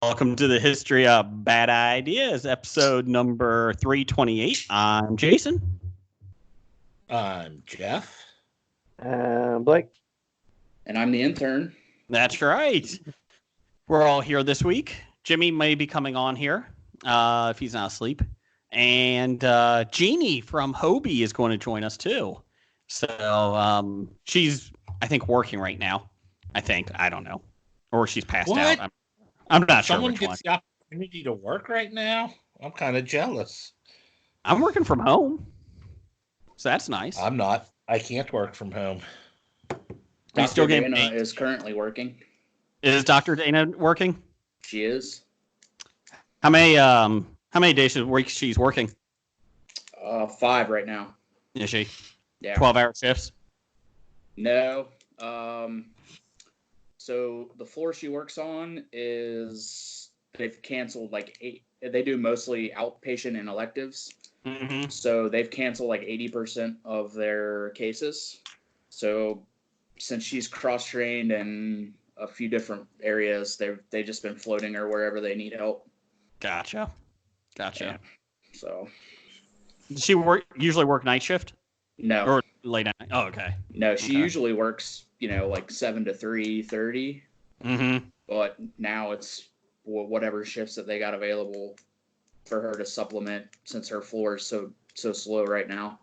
Welcome to the History of Bad Ideas, episode number 328. I'm Jason. I'm Jeff. Blake. And I'm the intern. That's right. We're all here this week. Jimmy may be coming on here if he's not asleep. And Jeanie from HOBI is going to join us too. So she's, I think, working right now. I don't know. Or she's passed out. I'm not sure which one. Someone gets the opportunity to work right now? I'm kind of jealous. I'm working from home. So that's nice. I'm not. I can't work from home. You still getting Dana is currently working. Is Dr. Dana working? She is. How many days a week she's working? 5 right now. Is she? Yeah. 12-hour shifts? No. So the floor she works on is they've canceled like 8. They do mostly outpatient and electives. Mm-hmm. So they've canceled like 80% of their cases. So since she's cross-trained in a few different areas, they've just been floating her wherever they need help. Gotcha. Yeah. So Does she usually work night shift? no. Or late night? Oh, okay. No, she Okay. usually works, like 7 to 3:30. Mm-hmm. But now it's whatever shifts that they got available for her to supplement since her floor is so slow right now.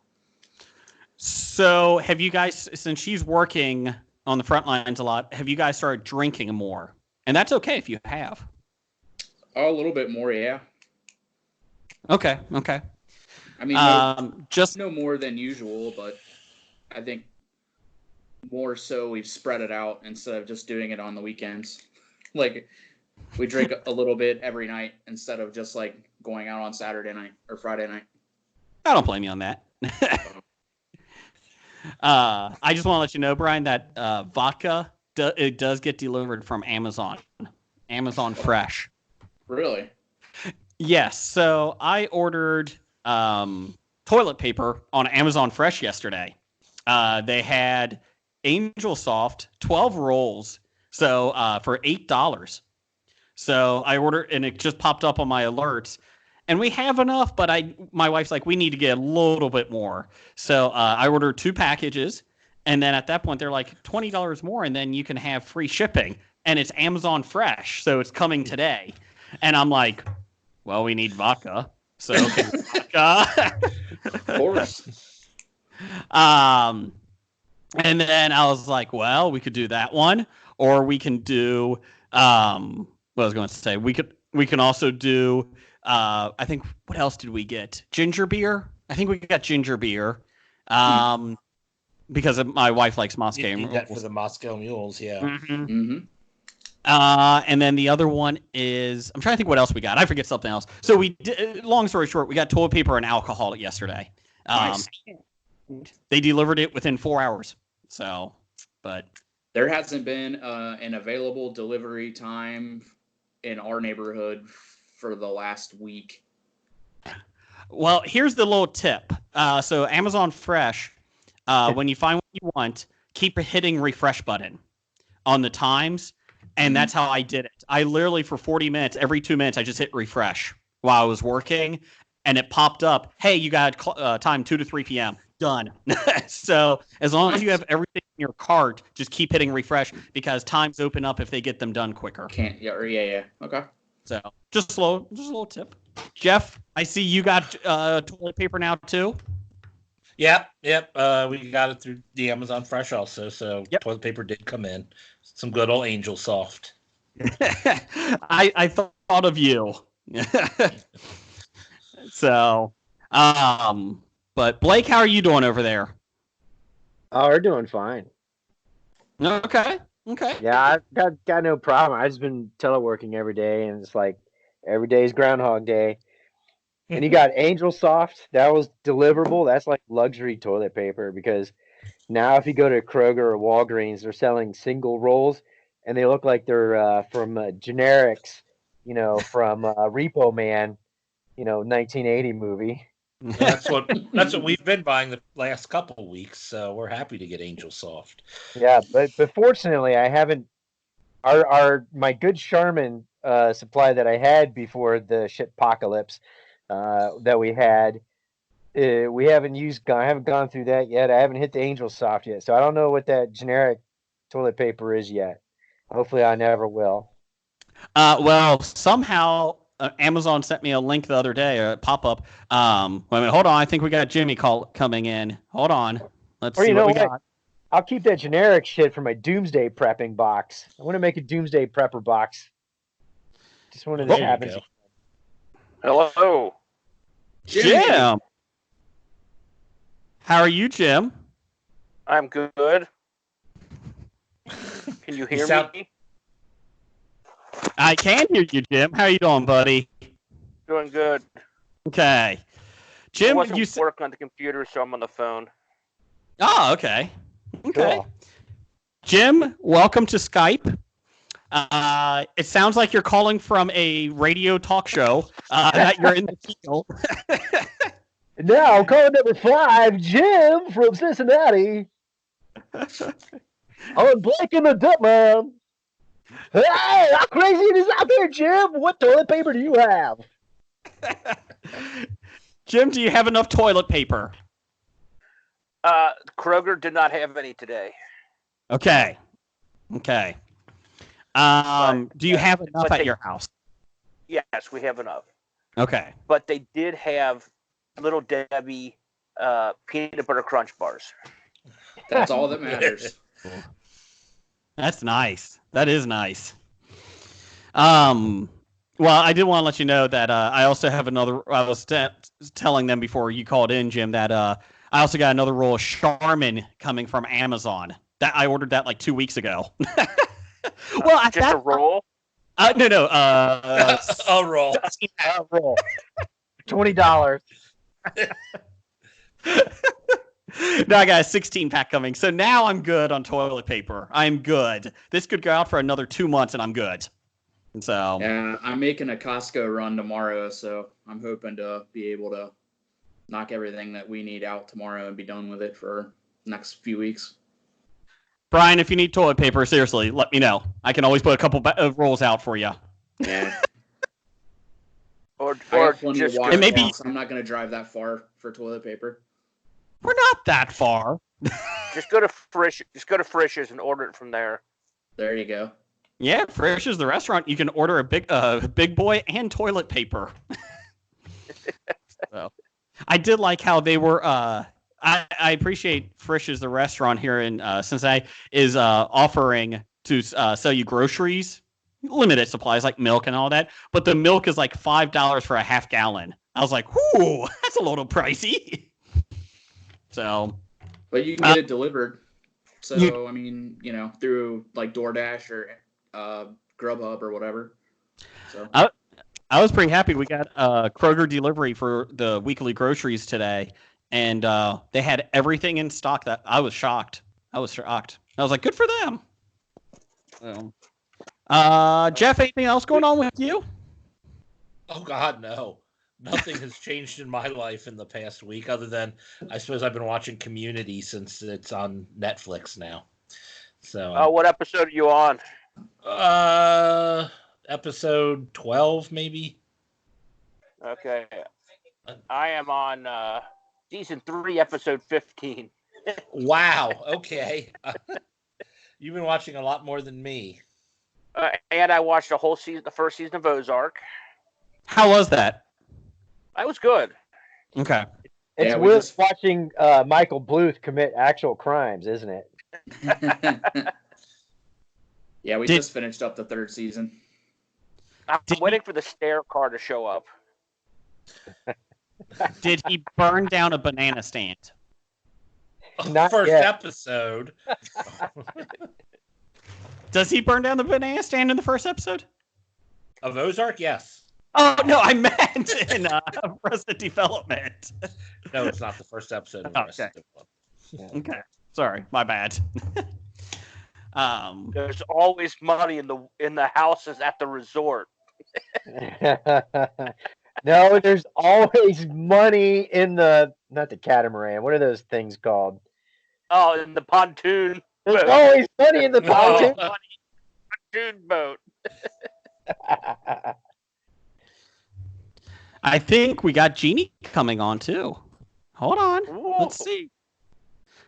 So have you guys, since she's working on the front lines a lot, have you guys started drinking more? And that's okay if you have. Oh, a little bit more, yeah. Okay. I mean, just no more than usual, but I think more so we've spread it out instead of just doing it on the weekends. Like, we drink a little bit every night instead of just, like, going out on Saturday night or Friday night. I don't blame you on that. I just want to let you know, Brian, that vodka, it does get delivered from Amazon Fresh. Really? Yes. So I ordered toilet paper on Amazon Fresh yesterday. They had Angel Soft 12 rolls, so for $8. So I ordered, and it just popped up on my alerts. And we have enough, but my wife's like, we need to get a little bit more. So I ordered 2 packages, and then at that point they're like $20 more, and then you can have free shipping. And it's Amazon Fresh, so it's coming today. And I'm like, well, we need vodka, so okay, vodka. Of course. And then I was like, well, we could do that one, or we can do what I was going to say. We can also do. I think, what else did we get? Ginger beer. I think we got ginger beer. Because my wife likes Moscow. You need that for the Moscow mules, yeah. Mm-hmm. Mm-hmm. And then the other one is, I'm trying to think what else we got. I forget something else. So we did, long story short, we got toilet paper and alcohol yesterday. Nice. They delivered it within 4 hours. So, but There hasn't been an available delivery time in our neighborhood for the last week. well, here's the little tip. So Amazon Fresh, when you find what you want, keep hitting refresh button on the times. And that's how I did it. I literally, for 40 minutes, every 2 minutes, I just hit refresh while I was working. And it popped up, hey, you got time 2 to 3 p.m. Done. So as long as you have everything in your cart, just keep hitting refresh because times open up if they get them done quicker. Yeah. Okay. So just a little tip. Jeff, I see you got toilet paper now too. Yep. We got it through the Amazon Fresh also, so Yep. Toilet paper did come in. Some good old Angel Soft. I thought of you. So, but Blake, how are you doing over there? Oh, we're doing fine. Okay. Yeah, I've got no problem. I've just been teleworking every day, and it's like every day's Groundhog Day. And you got Angel Soft. That was deliverable. That's like luxury toilet paper because now if you go to Kroger or Walgreens, they're selling single rolls, and they look like they're from generics, from Repo Man, 1980 movie. That's what we've been buying the last couple of weeks, so we're happy to get Angel Soft. Yeah, but fortunately, I haven't. My good Charmin supply that I had before the shit apocalypse that we had. We haven't I haven't gone through that yet. I haven't hit the Angel Soft yet, so I don't know what that generic toilet paper is yet. Hopefully, I never will. Well, somehow Amazon sent me a link the other day, a pop-up. Wait a minute, hold on. I think we got Jimmy coming in. Hold on. Let's Or see you know what we what? got. I'll keep that generic shit for my doomsday prepping box. I want to make a doomsday prepper box. Just one of this There you happens. go. Hello. Jim. How are you, Jim? I'm good. Can you hear me? I can hear you, Jim. How are you doing, buddy? Doing good. Okay. I Jim, wasn't working on the computer, so I'm on the phone. Oh, okay. Okay. Cool. Jim, welcome to Skype. It sounds like you're calling from a radio talk show that you're in the field. Now, caller number 5, Jim from Cincinnati. On Blake and the Duck Man. Hey, how crazy it is out there, Jim? What toilet paper do you have? Jim, do you have enough toilet paper? Kroger did not have any today. Okay. Okay. Do you have enough at your house? Yes, we have enough. Okay. But they did have Little Debbie peanut butter crunch bars. That's all that matters. That's nice. That is nice. Well, I did want to let you know that I also have another. I was telling them before you called in, Jim, that I also got another roll of Charmin coming from Amazon. That I ordered that like 2 weeks ago. Well, just a roll. No. A roll. A roll. $20. No, I got a 16-pack coming. So now I'm good on toilet paper. I'm good. This could go out for another 2 months, and I'm good. And so Yeah, I'm making a Costco run tomorrow, so I'm hoping to be able to knock everything that we need out tomorrow and be done with it for the next few weeks. Brian, if you need toilet paper, seriously, let me know. I can always put a couple of rolls out for you. Yeah. Or I have plenty just of water. maybe- I'm not going to drive that far for toilet paper. We're not that far. just go to Frisch's and order it from there. There you go. Yeah, Frisch is the restaurant. You can order a big boy and toilet paper. So, I did like how they were. I appreciate Frisch is the restaurant here in Cincinnati is offering to sell you groceries, limited supplies like milk and all that. But the milk is like $5 for a half gallon. I was like, whoo, that's a little pricey. So, but you can get it delivered. So I mean, through like DoorDash or Grubhub or whatever. So I was pretty happy. We got Kroger delivery for the weekly groceries today, and they had everything in stock. That I was shocked. I was like, good for them. So, Jeff, anything else going on with you? Oh God, no. Nothing has changed in my life in the past week, other than I suppose I've been watching Community since it's on Netflix now. So, what episode are you on? episode 12, maybe. Okay, I am on season 3, episode 15. Wow. Okay. You've been watching a lot more than me. And I watched the first season of Ozark. How was that? That was good. Okay. It's weird watching Michael Bluth commit actual crimes, isn't it? yeah, we just finished up the 3rd season. I'm waiting for the stair car to show up. Did he burn down a banana stand? Not First yet. episode. Does he burn down the banana stand in the first episode? Of Ozark, yes. Oh, no, I meant in Arrested Development. No, it's not the first episode of Arrested Development. Okay. Sorry, my bad. There's always money in the houses at the resort. No, there's always money in not the catamaran. What are those things called? Oh, in the pontoon. There's always money in the pontoon. Pontoon boat. I think we got Jeanie coming on too. Hold on. Ooh. Let's see.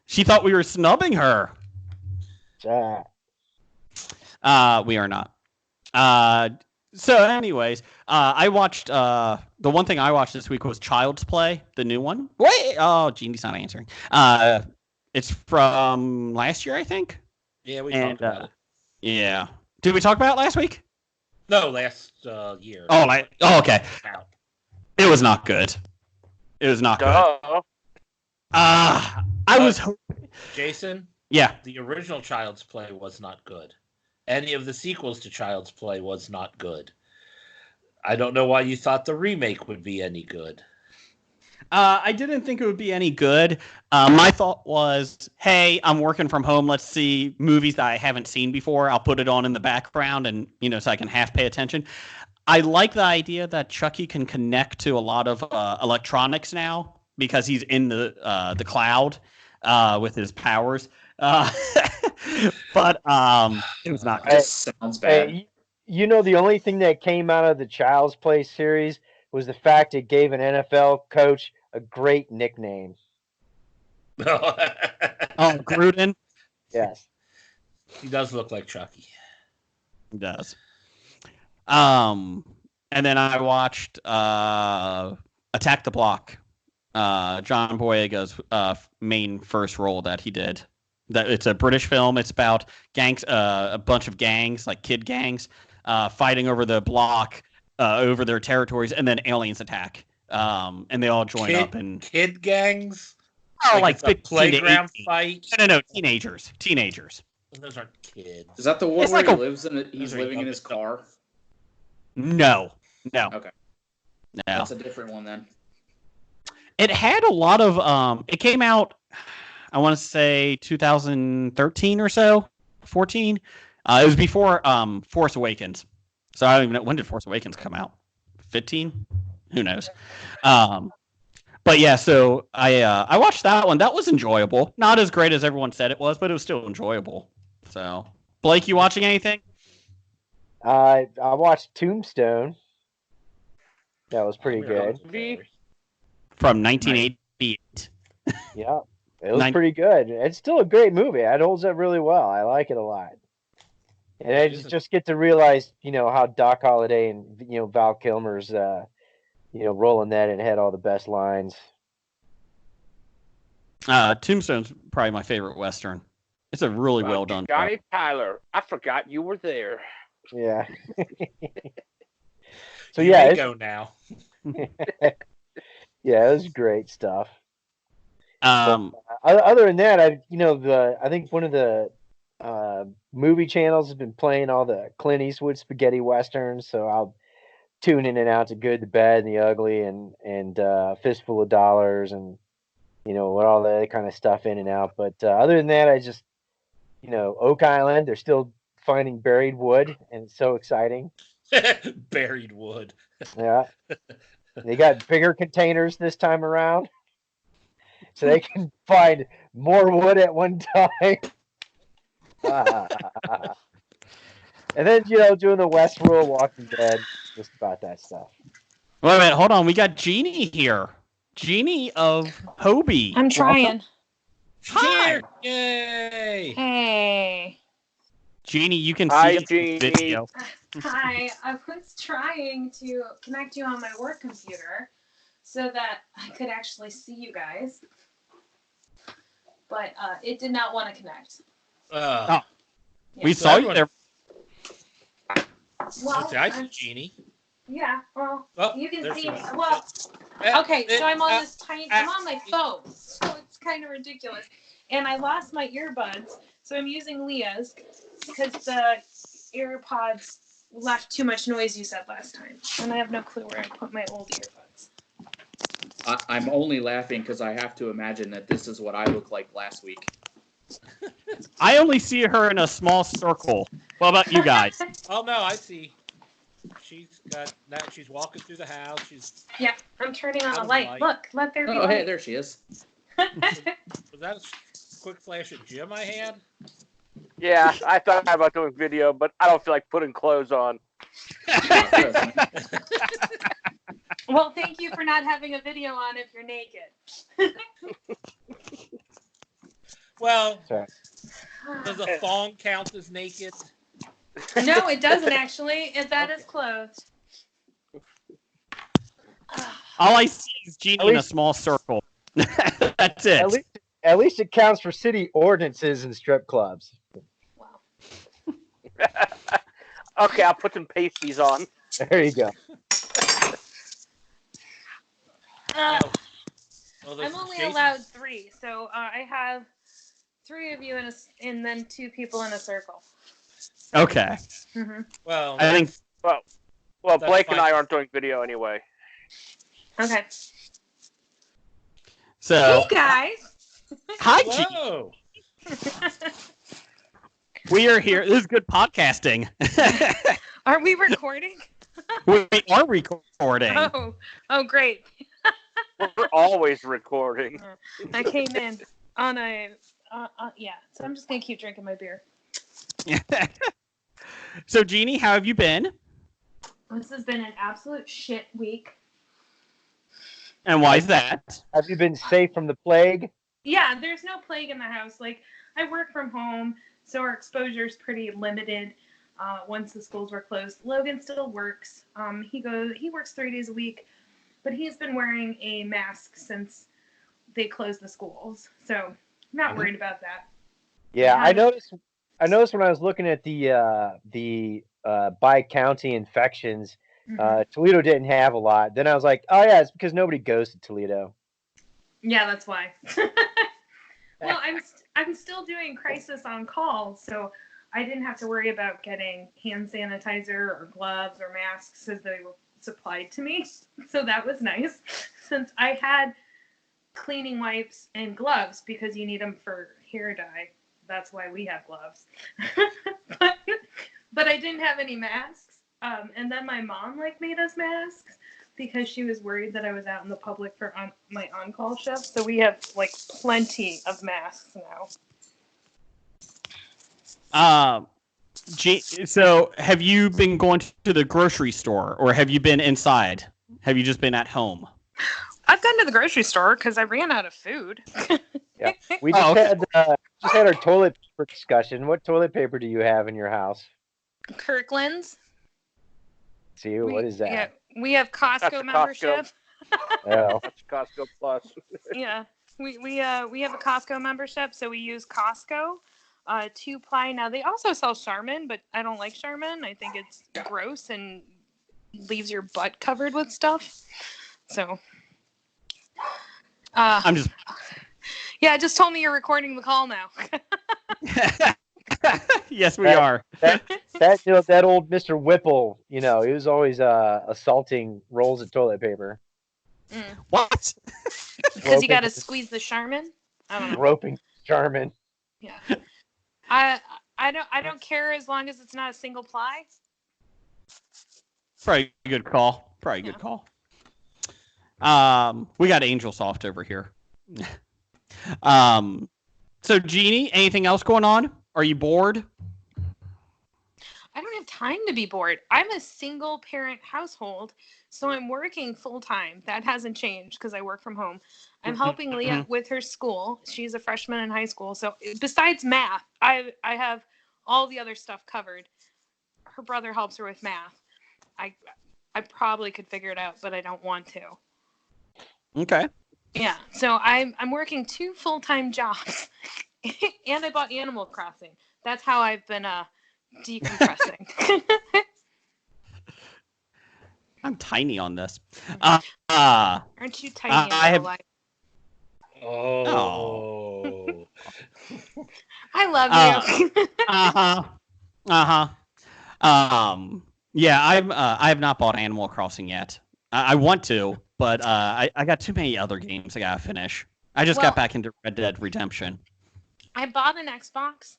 She thought we were snubbing her. We are not. So anyways, I watched the one thing I watched this week was Child's Play, the new one. Wait, oh, Jeannie's not answering. It's from last year, I think. Yeah, we talked about it. Yeah. Did we talk about it last week? No, last year. Oh, okay. It was not good. It was not good. I was hoping. Jason? Yeah. The original Child's Play was not good. Any of the sequels to Child's Play was not good. I don't know why you thought the remake would be any good. I didn't think it would be any good. My thought was, hey, I'm working from home. Let's see movies that I haven't seen before. I'll put it on in the background and, so I can half pay attention. I like the idea that Chucky can connect to a lot of electronics now because he's in the cloud with his powers. But it was not good. That sounds bad. The only thing that came out of the Child's Play series was the fact it gave an NFL coach a great nickname. Oh, Gruden? Yes. He does look like Chucky. He does. And then I watched Attack the Block. John Boyega's main first role that he did. It's a British film. It's about gangs, a bunch of gangs, like kid gangs, fighting over the block, over their territories, and then aliens attack. And they all join up and kid gangs. Oh, like a playground 18. fight. No, teenagers. Those aren't kids. Is that the one It's where like he a- lives in? He's living in his car. No. Okay, No. that's a different one then. It had a lot of it came out, I want to say 2013 or so, 14. It was before Force Awakens. So I don't even know, when did Force Awakens come out? 15? Who knows? But yeah, so I watched that one. That was enjoyable. Not as great as everyone said it was, but it was still enjoyable. So, Blake, you watching anything? I watched Tombstone. That was pretty good. From 1988. Yeah, it was pretty good. It's still a great movie. It holds up really well. I like it a lot. And I just get to realize, how Doc Holliday and Val Kilmer's, rolling that and had all the best lines. Tombstone's probably my favorite Western. It's a really well done. Johnny Tyler, I forgot you were there. Yeah. So You may go now. Yeah, it was great stuff. Um, Other than that, I think one of the movie channels has been playing all the Clint Eastwood spaghetti westerns, so I'll tune in and out to Good, the Bad, and the Ugly, and Fistful of Dollars, and what all that kind of stuff in and out. But other than that, I just Oak Island, they're still finding buried wood, and it's so exciting. Buried wood. Yeah, they got bigger containers this time around, so they can find more wood at one time. And then doing the Westworld, Walking Dead, just about that stuff. wait a minute, hold on. We got Jeanie here. Jeanie of HOBI. I'm trying. Hi. Yay! Hey. Jeanie, you can Hi, see us in Jeanie. video. Hi. I was trying to connect you on my work computer so that I could actually see you guys. But it did not want to connect. Oh. Yeah. We saw you there. Well, I see Jeanie. yeah, well, Oh, you can there see she me. is. Well, okay, so I'm on this I'm on my phone, so it's kind of ridiculous. And I lost my earbuds, so I'm using Leah's because the AirPods left too much noise, you said last time. And I have no clue where I put my old earbuds. I'm only laughing because I have to imagine that this is what I looked like last week. I only see her in a small circle. What about you guys? Oh no, I see. She's got that. She's walking through the house. She's. Yeah, I'm turning on That a was light. light. Look, let there be Oh, light. hey, there she is. Was that a quick flash at Jim I had? Yeah, I thought about doing video, but I don't feel like putting clothes on. Well, thank you for not having a video on if you're naked. Well, Sorry. does a thong count as naked? No, it doesn't actually. That is clothed. All I see is Jeanie At in a least- small circle. That's it. At least it counts for city ordinances and strip clubs. Wow. Okay, I'll put some pasties on. There you go. Well, I'm only allowed 3, so I have 3 of you and then 2 people in a circle. Okay. Mm-hmm. Well, I think Well, That's Blake and fine. I aren't doing video anyway. Okay. so. Hey guys. Hi, Jeanie. hello. We are here. This is good podcasting. Are we recording? We are recording. Oh, great. We're always recording. I came in on a yeah. So I'm just gonna keep drinking my beer. So, Jeanie, how have you been? This has been an absolute shit week. And why is that? Have you been safe from the plague? Yeah, there's no plague in the house. Like, I work from home, so our exposure is pretty limited. Once the schools were closed, Logan still works. He works 3 days a week, but he's been wearing a mask since they closed the schools. So, not worried about that. Yeah, I noticed when I was looking at the by county infections, Mhm. Toledo didn't have a lot. Then I was like, oh yeah, it's because nobody goes to Toledo. Yeah, that's why. Well, I'm still doing crisis on call, so I didn't have to worry about getting hand sanitizer or gloves or masks as they were supplied to me. So that was nice, since I had cleaning wipes and gloves because you need them for hair dye. That's why we have gloves. but I didn't have any masks. And then my mom made us masks because she was worried that I was out in the public for my on-call shift. So we have plenty of masks now. So have you been going to the grocery store, or have you been inside? Have you just been at home? I've gone to the grocery store because I ran out of food. Yeah, we just had our toilet paper discussion. What toilet paper do you have in your house? Kirkland's. See, what is that? Yeah, we have Costco That's a membership. Oh, That's Costco Plus. Yeah, we have a Costco membership, so we use Costco 2-ply. Now they also sell Charmin, but I don't like Charmin. I think it's gross and leaves your butt covered with stuff. So, I'm just. yeah, just told me you're recording the call now. Yes, we are. that old Mr. Whipple, he was always assaulting rolls of toilet paper. What? Because you got to squeeze the Charmin. I don't know. Roping Charmin. Yeah. I don't care as long as it's not a single ply. Probably a good call. Good call. We got Angel Soft over here. So Jeanie, anything else going on? Are you bored? I don't have time to be bored. I'm a single parent household, so I'm working full time. That hasn't changed because I work from home. I'm helping Leah with her school. She's a freshman in high school. So besides math, I have all the other stuff covered. Her brother helps her with math. I probably could figure it out, but I don't want to. Okay. Yeah. So I'm working 2 full-time jobs. And I bought Animal Crossing. That's how I've been decompressing. I'm tiny on this. Aren't you tiny in real life? Oh. I love you. Yeah, I have not bought Animal Crossing yet. I want to, but I got too many other games I gotta finish. I just got back into Red Dead Redemption. I bought an Xbox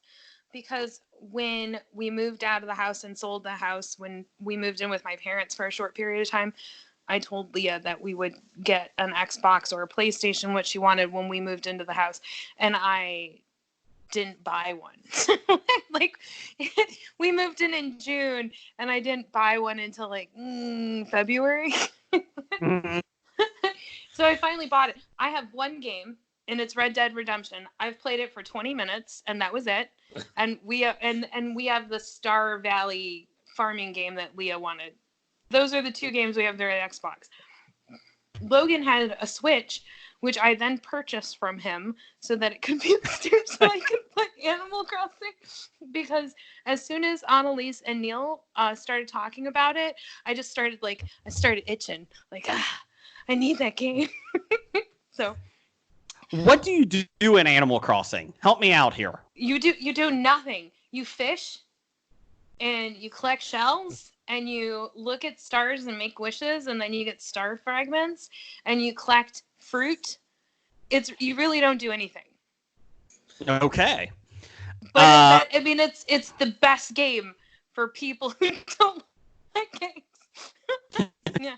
because when we moved out of the house and sold the house, when we moved in with my parents for a short period of time, I told Leah that we would get an Xbox or a PlayStation, what she wanted when we moved into the house. And I didn't buy one. Like, we moved in June, and I didn't buy one until like February. So I finally bought it. I have one game, and it's Red Dead Redemption. I've played it for 20 minutes, and that was it. And we have the Star Valley farming game that Leah wanted. Those are the two games we have there at Xbox. Logan had a Switch, which I then purchased from him so that it could be upstairs so I could play Animal Crossing. Because as soon as Annalise and Neil started talking about it, I started itching. Like, I need that game. So, what do you do in Animal Crossing? Help me out here. You do nothing. You fish, and you collect shells, and you look at stars and make wishes, and then you get star fragments, and you collect fruit. You really don't do anything. Okay. But it's the best game for people who don't like games. Yeah.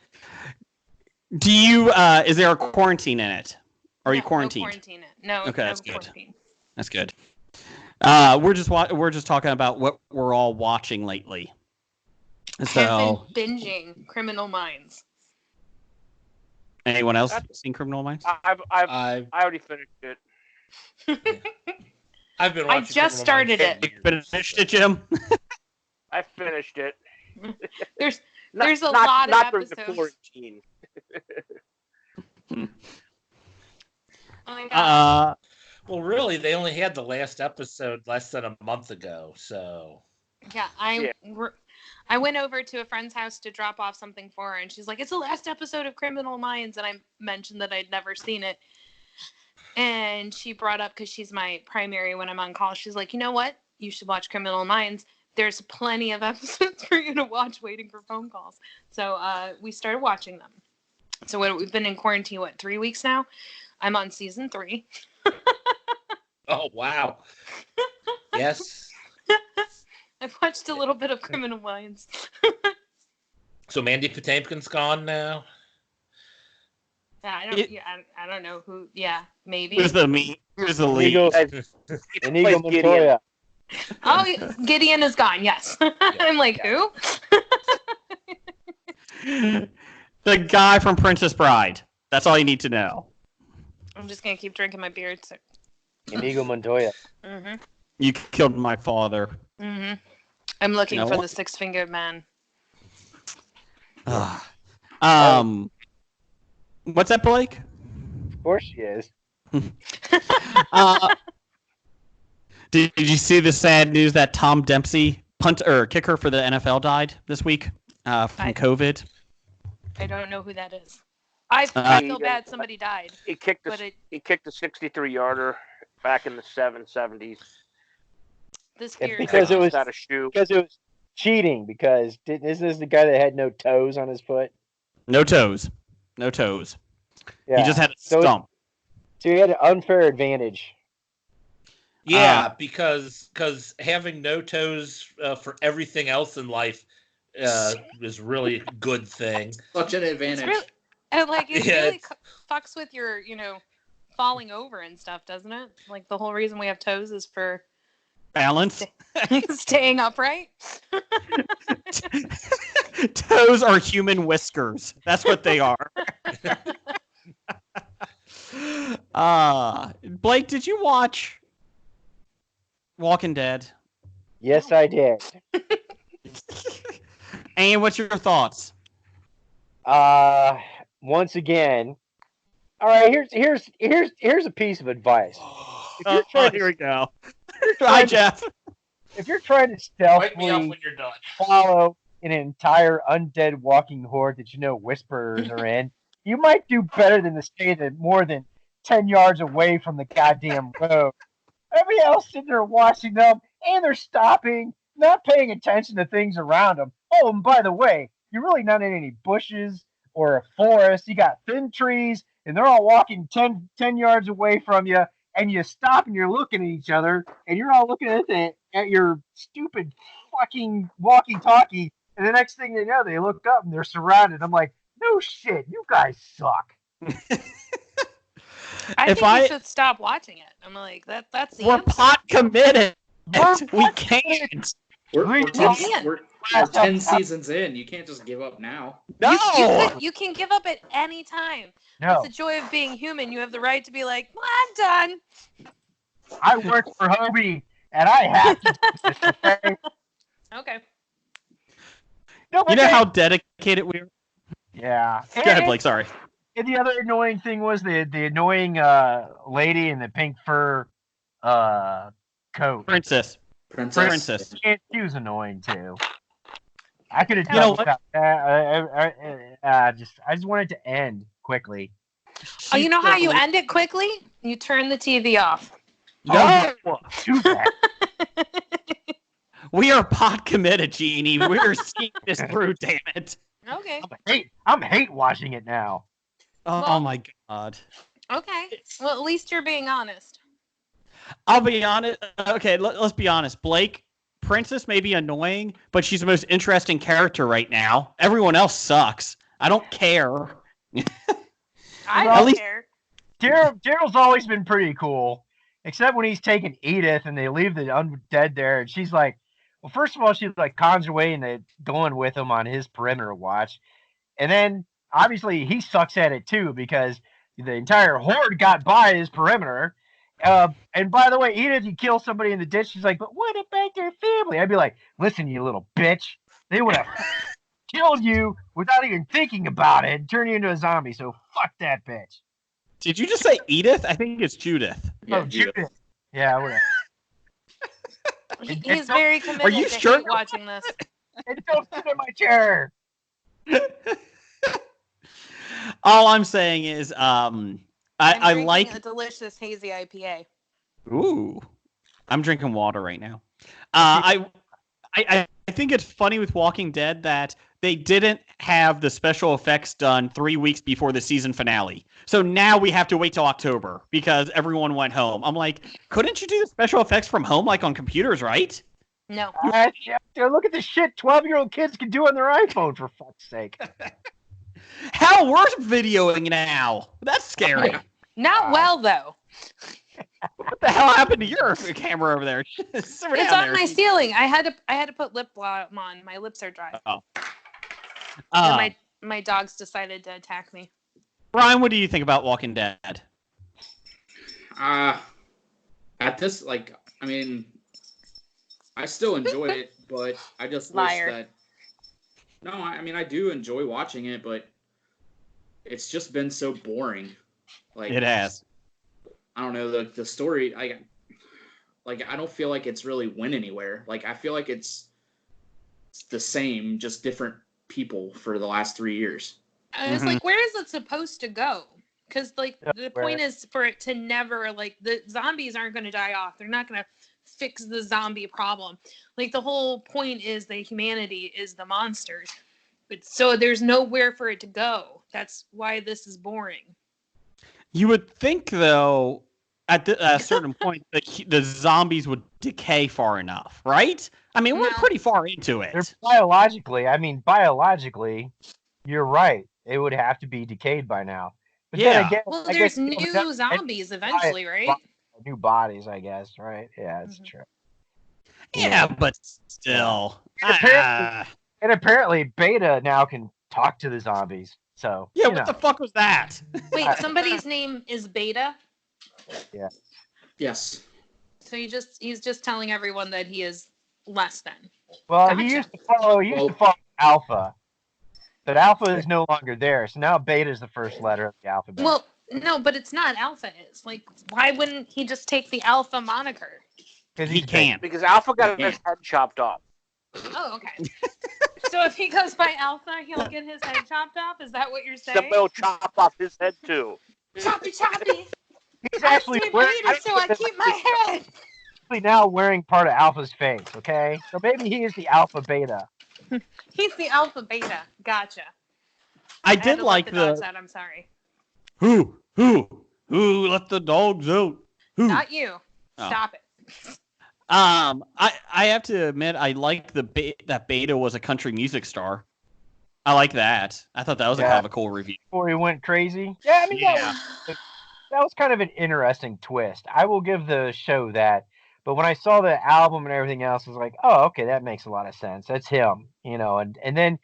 Do you is there a quarantine in it? Are you quarantined? No quarantine it. No. Okay, no that's good. Quarantine. That's good. We're just talking about what we're all watching lately. So I've been binging Criminal Minds. Anyone else seen Criminal Minds? I already finished it. I've been watching. I just started it. You finished it, Jim? I finished it. There's a lot of episodes. Not during the quarantine. Oh my God. Well, really, they only had the last episode less than a month ago, so. Yeah, I went over to a friend's house to drop off something for her, and she's like, "It's the last episode of Criminal Minds," and I mentioned that I'd never seen it. And she brought up, because she's my primary when I'm on call, she's like, "You know what? You should watch Criminal Minds. There's plenty of episodes for you to watch waiting for phone calls." So we started watching them. So we've been in quarantine, 3 weeks now? I'm on season 3. Oh, wow. Yes. I've watched a little bit of Criminal Minds. So Mandy Patinkin's gone now? Yeah, I don't know who. Yeah, maybe. Who's the lead? Inigo Montoya. Oh, Gideon is gone. Yes. I'm like, who? The guy from Princess Bride. That's all you need to know. I'm just gonna keep drinking my beer. So. Inigo Montoya. Mhm. You killed my father. Mhm. I'm looking for the six-fingered man. What's that, Blake? Of course she is. Did you see the sad news that Tom Dempsey, kicker for the NFL, died this week from COVID? I don't know who that is. I feel bad somebody died. He kicked a 63-yarder back in the 70s. This fear because it was out of shoe. Because it was cheating. Because isn't this the guy that had no toes on his foot? No toes. No toes. Yeah. He just had a stump. So he had an unfair advantage. Yeah, because having no toes for everything else in life is really a good thing. Such an advantage. It really fucks with your, falling over and stuff, doesn't it? Like, the whole reason we have toes is for balance. Staying upright. Toes are human whiskers. That's what they are. Blake, did you watch Walking Dead? Yes, I did. And what's your thoughts? Once again, all right. Here's a piece of advice. Here we go. Hi, Jeff. If you're trying to Wake me up stealthily when you're done. follow an entire undead walking horde that whisperers are in, you might do better than to stay more than 10 yards away from the goddamn road. Everybody else sitting there watching them, and they're stopping, not paying attention to things around them. Oh, and by the way, you're really not in any bushes or a forest. You got thin trees, and they're all walking 10 yards away from you, and you stop and you're looking at each other, and you're all looking at your stupid fucking walkie-talkie, and the next thing they know, they look up and they're surrounded. I'm like, no shit, you guys suck. I If think you should stop watching it. I'm like, that's the we're answer. pot committed. We're We can't. We're You 10, can't. we're 10 seasons in. You can't just give up now. No. You can give up at any time. No, That's the joy of being human. You have the right to be like, well, I'm done. I work for HOBI, and I have to do this, okay? Okay. No, but You know they- how dedicated we are? Yeah. Go ahead, Blake. Sorry. And the other annoying thing was the annoying lady in the pink fur coat. Princess. Princess. And she was annoying too. I could have You know done what? without that. I just wanted to end quickly. Oh, you know how you end it quickly? You turn the TV off. No. Too bad. We are pot committed, Jeanie. We're seeing this through, damn it. Okay. I'm hate watching it now. Oh Well- my god. Okay. Well, at least you're being honest. I'll be honest. Okay, let's be honest. Blake, Princess may be annoying, but she's the most interesting character right now. Everyone else sucks. I don't care. I Well, don't least- care. Daryl's always been pretty cool, except when he's taking Edith and they leave the undead there, and she's like, well, first of all, she's like conjures away and they're going with him on his perimeter watch, and then obviously he sucks at it too because the entire horde got by his perimeter. And by the way, Edith, you kill somebody in the ditch, she's like, but what about their family? I'd be like, listen, you little bitch, they would have killed you without even thinking about it and turned you into a zombie. So fuck that bitch. Did you just say Edith? I think it's Judith. Yeah, Oh, Judith. Yeah, whatever. He's very committed you to sure? hate watching this. And don't sit in my chair. All I'm saying is, I'm I drinking like. a delicious hazy IPA. Ooh, I'm drinking water right now. I think it's funny with Walking Dead that they didn't have the special effects done 3 weeks before the season finale. So now we have to wait till October because everyone went home. I'm like, couldn't you do the special effects from home, like on computers, right? No. Look at the shit 12-year-old kids can do on their iPhone, for fuck's sake. Hell, we're videoing now. That's scary. Not well, though. What the hell happened to your camera over there? It's It's on my ceiling. I had to put lip balm on. My lips are dry. And my dogs decided to attack me. Brian, what do you think about Walking Dead? At this, like, I mean, I still enjoy it, but I just Liar. wish that. No, I mean, I do enjoy watching it, but it's just been so boring. Like, It has. I don't know, the story. I don't feel like it's really went anywhere. Like, I feel like it's the same, just different people for the last 3 years. And it's like, where is it supposed to go? Because, like, the point is for it to never, like, the zombies aren't going to die off. They're not going to fix the zombie problem. Like, the whole point is that humanity is the monsters. But so there's nowhere for it to go. That's why this is boring. You would think, though, at a certain point, the zombies would decay far enough, right? I mean, we're No. pretty far into it. They're biologically, you're right. It would have to be decayed by now. But Yeah. then again, Well, I there's guess people new have- zombies eventually, right? New bodies, I guess, right? Yeah, that's Mhm. true. Yeah, but still. And apparently, Beta now can talk to the zombies. So Yeah, you what know. the fuck was that? Wait, somebody's name is Beta? Yes. So he's just telling everyone that he is less than. Well, Gotcha. he used to follow Alpha, but Alpha is no longer there. So now Beta is the first letter of the alphabet. Well, no, but it's not Alpha is. Like, why wouldn't he just take the Alpha moniker? because He can't. Because Alpha got Yeah. his head chopped off. Oh, okay. So if he goes by Alpha, he'll get his head chopped off? Is that what you're saying? Somebody will chop off his head too. Choppy, choppy. He's I actually stay wearing, Beta, so I keep my head. now wearing part of Alpha's face. Okay, so maybe he is the Alpha Beta. He's the Alpha Beta. Gotcha. I had did to like let the dogs the out. I'm sorry. who let the dogs out? Who? Not you. Oh. Stop it. I have to admit I like that Beta was a country music star. I like that. I thought that was a Yeah. kind of a cool review. Before he went crazy. Yeah, I mean, Yeah. was kind of an interesting twist. I will give the show that. But when I saw the album and everything else, I was like, oh, okay, that makes a lot of sense. That's him, and then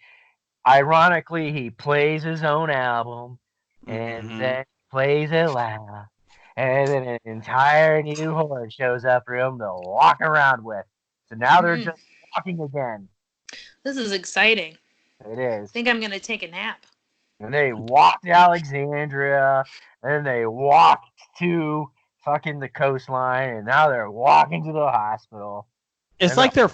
ironically, he plays his own album and then plays it loud. And then an entire new horde shows up for him to walk around with. So now they're just walking again. This is exciting. It is. I think I'm going to take a nap. And they walked to Alexandria, and they walked to fucking the coastline, and now they're walking to the hospital. It's like they're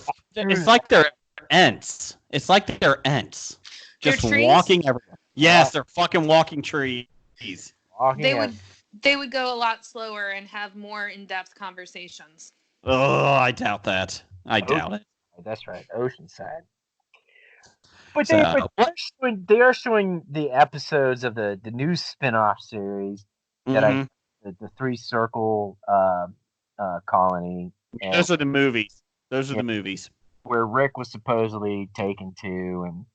ants. It's like they're ants. Just walking everywhere. Yes, they're fucking walking trees. They would go a lot slower and have more in-depth conversations. Oh, I doubt that. I doubt it. That's right, Oceanside. But they are showing the episodes of the new spin-off series that the Three Circle colony. Those are the movies. The movies where Rick was supposedly taken to, and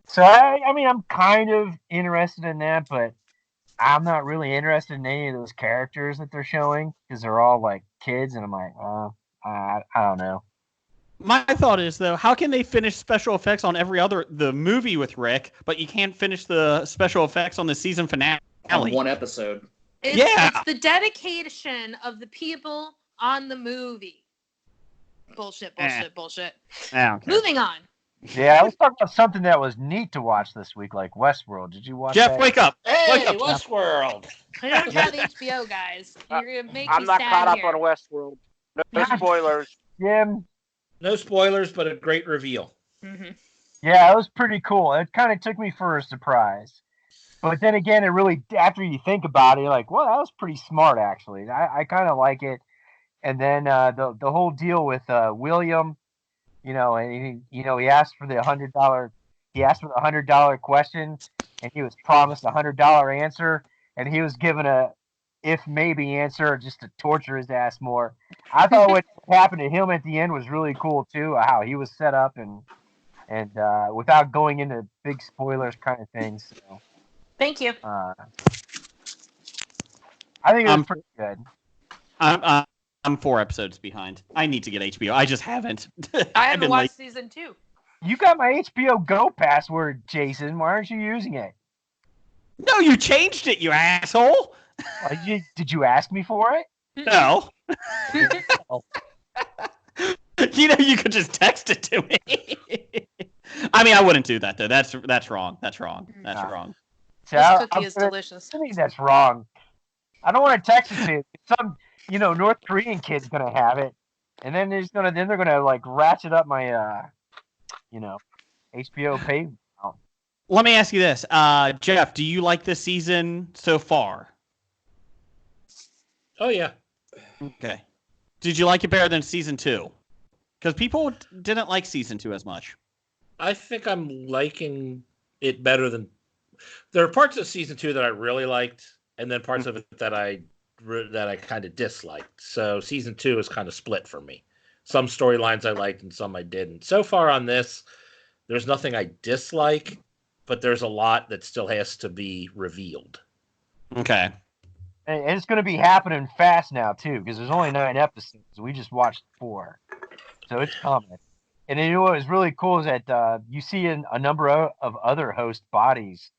so I mean I'm kind of interested in that, but I'm not really interested in any of those characters that they're showing because they're all like kids, and I'm like, I don't know. My thought is though, how can they finish special effects on the movie with Rick, but you can't finish the special effects on the season finale? On one episode. It's the dedication of the people on the movie. Bullshit. Okay. Moving on. Yeah, let's talk about something that was neat to watch this week, like Westworld. Did you watch Jeff, that? wake up. Hey, wake up, Westworld. I don't have HBO, guys. You're going to make I'm me not sad caught up here. on Westworld. No spoilers. Jim? No spoilers, but a great reveal. Mm-hmm. Yeah, it was pretty cool. It kind of took me for a surprise. But then again, it really, after you think about it, you're like, well, that was pretty smart, actually. I kind of like it. And then the whole deal with William, and he asked for the $100. He asked for the $100 question, and he was promised a $100 answer, and he was given a if maybe answer just to torture his ass more. I thought what happened to him at the end was really cool too. How he was set up and without going into big spoilers kind of things. So, Thank you. I think it was pretty good. I'm 4 episodes behind. I need to get HBO. I just haven't. I haven't watched season 2. You got my HBO Go password, Jason. Why aren't you using it? No, you changed it, you asshole. Did you ask me for it? No. You could just text it to me. I mean, I wouldn't do that though. That's wrong. That's wrong. This cookie is delicious. I think that's wrong. I don't want to text it to you. Some North Korean kid's gonna have it, and then they're gonna like ratchet up my HBO pay. Let me ask you this, Jeff. Do you like this season so far? Oh yeah. Okay. Did you like it better than season 2? Because people didn't like season 2 as much. I think I'm liking it better than. There are parts of season 2 that I really liked, and then parts of it that I kind of disliked. So season 2 is kind of split for me. Some storylines I liked and some I didn't. So far on this, there's nothing I dislike, but there's a lot that still has to be revealed. Okay. And it's going to be happening fast now too, because there's only 9 episodes. We just watched 4, so it's coming. And you know what was really cool is that you see a number of other host bodies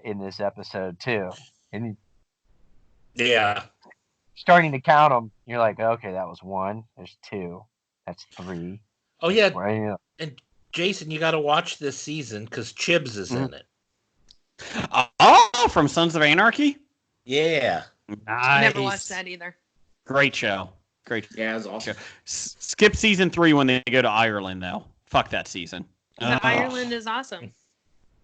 in this episode too, and yeah, starting to count them, you're like, okay, that was 1. There's 2. That's 3. Oh yeah, right. And Jason, you got to watch this season because Chibs is in it. Oh, from Sons of Anarchy. Yeah. Nice. I never watched that either. Great show. Yeah, it's awesome. Skip season 3 when they go to Ireland, though. Fuck that season. Ireland is awesome.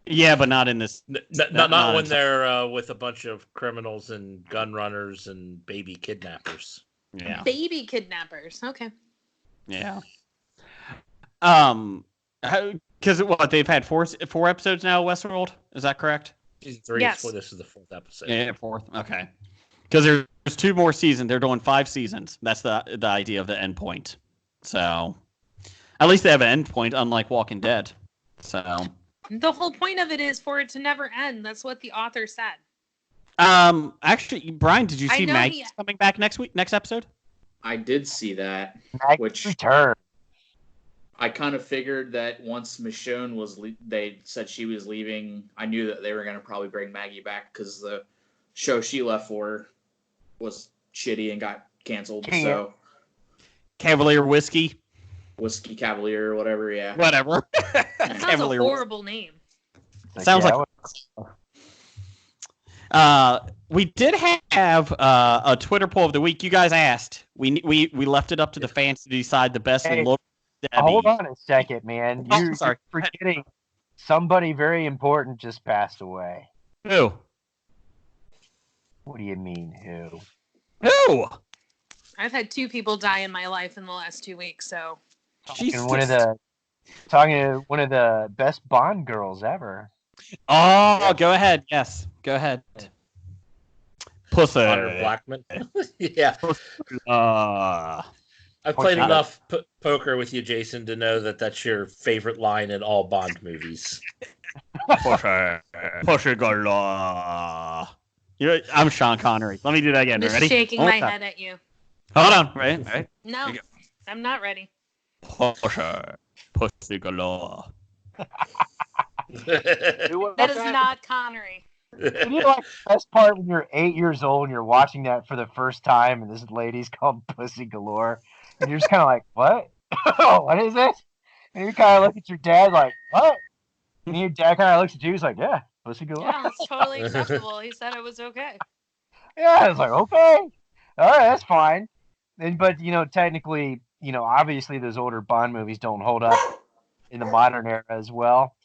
Yeah, but not in this. Not when they're with a bunch of criminals and gun runners and baby kidnappers. Yeah. Baby kidnappers. Okay. Yeah. Because they've had 4 episodes now. Westworld, is that correct? Season 3 yes. is 4. This is the 4th episode. Yeah, 4th. Okay. Because there's 2 more seasons. They're doing 5 seasons. That's the idea of the end point. So, at least they have an end point, unlike Walking Dead. So. The whole point of it is for it to never end. That's what the author said. Actually, Brian, did you I see know Maggie coming back next episode? I did see that, Maggie's which return. I kind of figured that once Michonne they said she was leaving, I knew that they were going to probably bring Maggie back because the show she left for was shitty and got canceled. Yeah. So Cavalier Whiskey. Whiskey Cavalier or whatever, yeah. Whatever. That sounds a horrible name. Sounds like. We did have a Twitter poll of the week. You guys asked. We left it up to the fans to decide the best look. Hold on a second, man. You're sorry. forgetting somebody very important just passed away. Who? What do you mean, who? Who? I've had 2 people die in my life in the last 2 weeks, so. Talking one of the best Bond girls ever. Oh, go ahead. Yes, go ahead. Pussy. Honor Blackman. Yeah. I've played enough poker with you, Jason, to know that that's your favorite line in all Bond movies. Pussy galore. I'm Sean Connery. Let me do that again. I'm just Ready? shaking my head at you. Hold on. Right. No, I'm not ready. Pussy galore. That is not Connery. You know, like the best part when you're 8 years old and you're watching that for the first time, and this lady's called Pussy Galore, and you're just kind of like, "What? What is this?" And you kind of look at your dad like, "What?" And your dad kind of looks at you, he's like, "Yeah, Pussy Galore." Yeah, it's totally acceptable. He said it was okay. Yeah, I was like, "Okay, all right, that's fine." But technically, obviously those older Bond movies don't hold up in the modern era as well.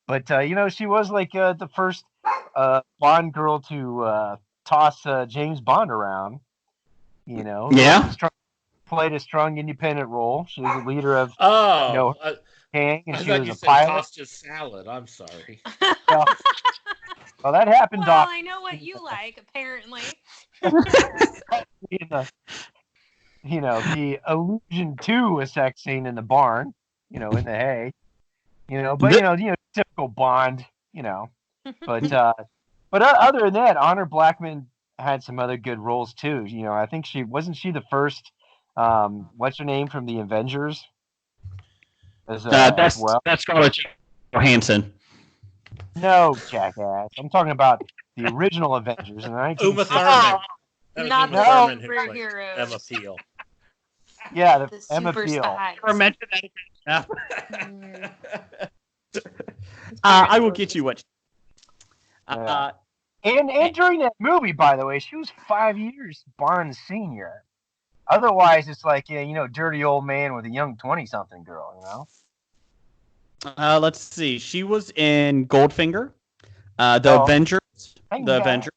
But she was like the first Bond girl to toss James Bond around. Yeah. Played a strong independent role. She was a leader of gang, and I she thought was you a said pilot. tossed his salad. I'm sorry. Well, that happened. Well, I know what you like, apparently. The allusion to a sex scene in the barn, in the hay, but typical Bond, but other than that, Honor Blackman had some other good roles too. I think she the first, what's her name from the Avengers? As well. That's Scarlett Johansson. No, jackass. I'm talking about the original Avengers in the 1960s. Uma Thurman. That was Not Uma the Thurman who played superheroes. Emma Peel. Yeah, The Emma super Peel. spies. Or mention that again. I will get you what. And during that movie, by the way, she was 5 years Bond's senior. Otherwise, it's like dirty old man with a young 20-something girl. Let's see. She was in Goldfinger, the Avengers, Avengers.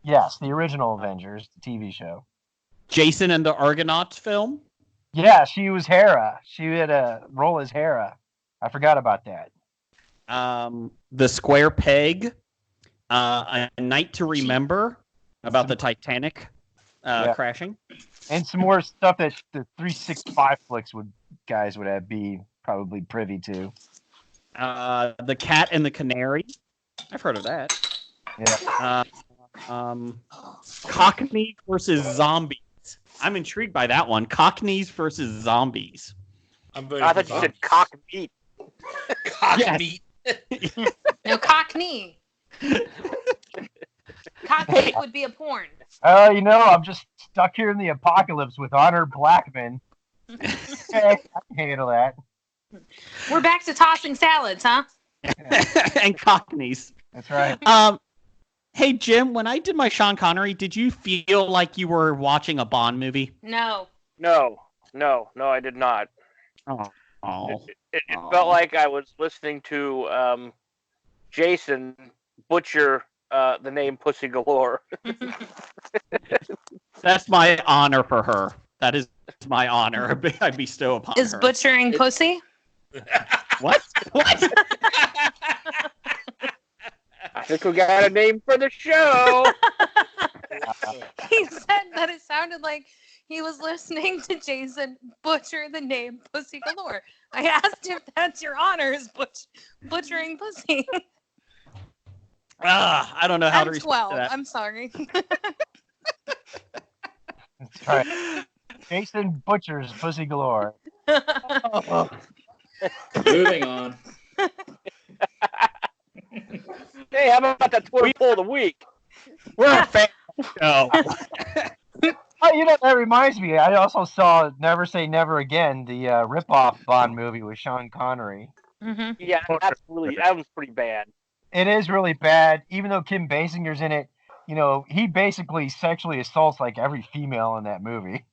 Yes, the original Avengers, the TV show. Jason and the Argonauts film. Yeah, she was Hera. She had a role as Hera. I forgot about that. The Square Peg, A Night to Remember, about the Titanic crashing. And some more stuff that the 365 flicks guys would be probably privy to. The Cat and the Canary. I've heard of that. Yeah. Cockneys versus Zombies. I'm intrigued by that one. Cockneys versus Zombies. I thought you said cock meat. Cock meat. No, Cockney. Cockney would be a porn. I'm just stuck here in the apocalypse with Honor Blackman. I can handle that. We're back to tossing salads, huh? And Cockneys. That's right. Hey, Jim, when I did my Sean Connery, did you feel like you were watching a Bond movie? No. No, I did not. Oh. It felt like I was listening to Jason butcher the name Pussy Galore. That's my honor for her. That is my honor. I bestow upon her. Is butchering pussy? What? I think we got a name for the show. He said that it sounded like he was listening to Jason butcher the name Pussy Galore. I asked if that's your honor, is butchering pussy. I don't know how to I'm respond 12. to that. I'm sorry. That's right. Jason Butcher's Pussy Galore. Oh, Moving on. Hey, how about that Twitter poll of the week? We're a fan show. that reminds me. I also saw Never Say Never Again, the rip-off Bond movie with Sean Connery. Mm-hmm. Yeah, that was pretty bad. It is really bad, even though Kim Basinger's in it. He basically sexually assaults like every female in that movie.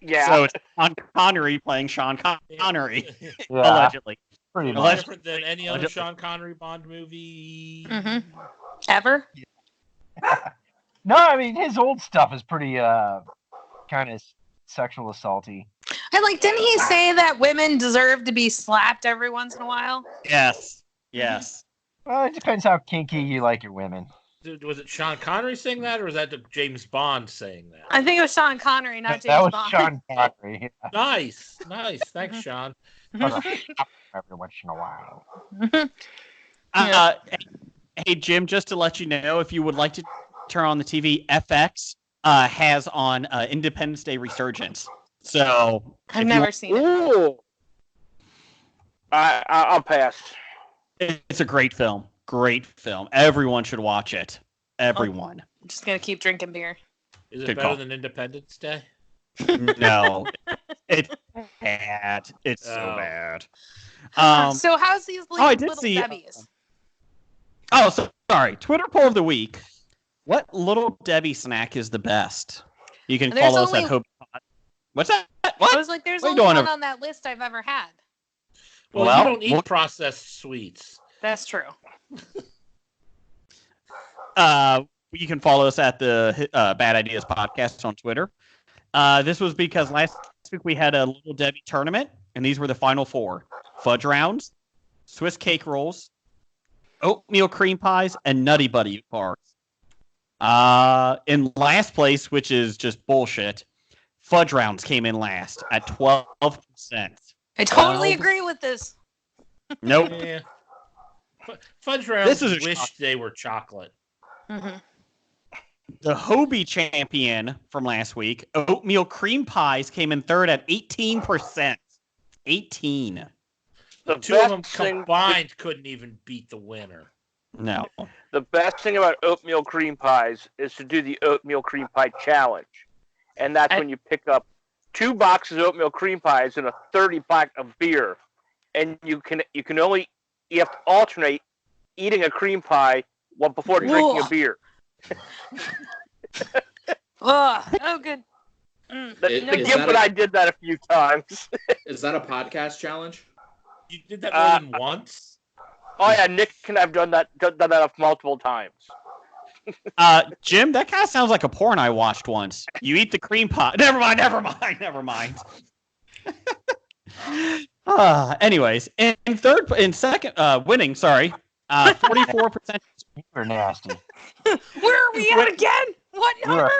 Yeah. So it's Sean Connery playing Sean Connery, Yeah, allegedly. pretty No much. different than any other Sean Connery Bond movie. Mm-hmm. Ever? No, I mean his old stuff is pretty kind of sexual assaulty. Didn't he say that women deserve to be slapped every once in a while? Yes. Well, it depends how kinky you like your women. Was it Sean Connery saying that, or was that James Bond saying that? I think it was Sean Connery, not James That was Bond. Sean Connery. Nice. Thanks, Sean. Every once in a while. Hey, Jim, just to let you know, if you would like to turn on the TV, FX has on Independence Day Resurgence. So I've never seen it. Ooh. I'll pass. It's a great film. Great film. Everyone should watch it. Everyone. I'm just going to keep drinking beer. Is it Good better call. than Independence Day? No. It's bad. It's so Oh. bad. So how's these I did little see, Debbies? Sorry. Twitter poll of the week. What Little Debbie snack is the best? You can There's follow us only- at HOBI. What's that? I What? was like, there's What are only you one doing on that list I've ever had. Well, Well, you don't eat what- processed sweets. That's true. You can follow us at the Bad Ideas Podcast on Twitter. This was because last week we had a Little Debbie tournament, and these were the final four: fudge rounds, Swiss cake rolls, oatmeal cream pies, and Nutty Buddy bars. In last place, which is just bullshit, fudge rounds came in last at 12%. I totally 12. agree with this. Nope. Yeah. Fudge rounds This is a wish shock. they were chocolate. Mm-hmm. The HOBI champion from last week, oatmeal cream pies, came in third at 18%. 18. The two of them combined couldn't even beat the winner. No. The best thing about oatmeal cream pies is to do the oatmeal cream pie challenge. And that's when you pick up 2 boxes of oatmeal cream pies and a 30-pack of beer. And you have to alternate eating a cream pie before drinking a beer. Oh, good. Is Gibb that and a- I did that a few times. Is that a podcast challenge? You did that more than once? Oh yeah, Nick and I've done that multiple times. Jim, that kind of sounds like a porn I watched once. You eat the cream pie. Never mind. Anyways, in second, winning, 44%. You're nasty. Where are we at again? What number?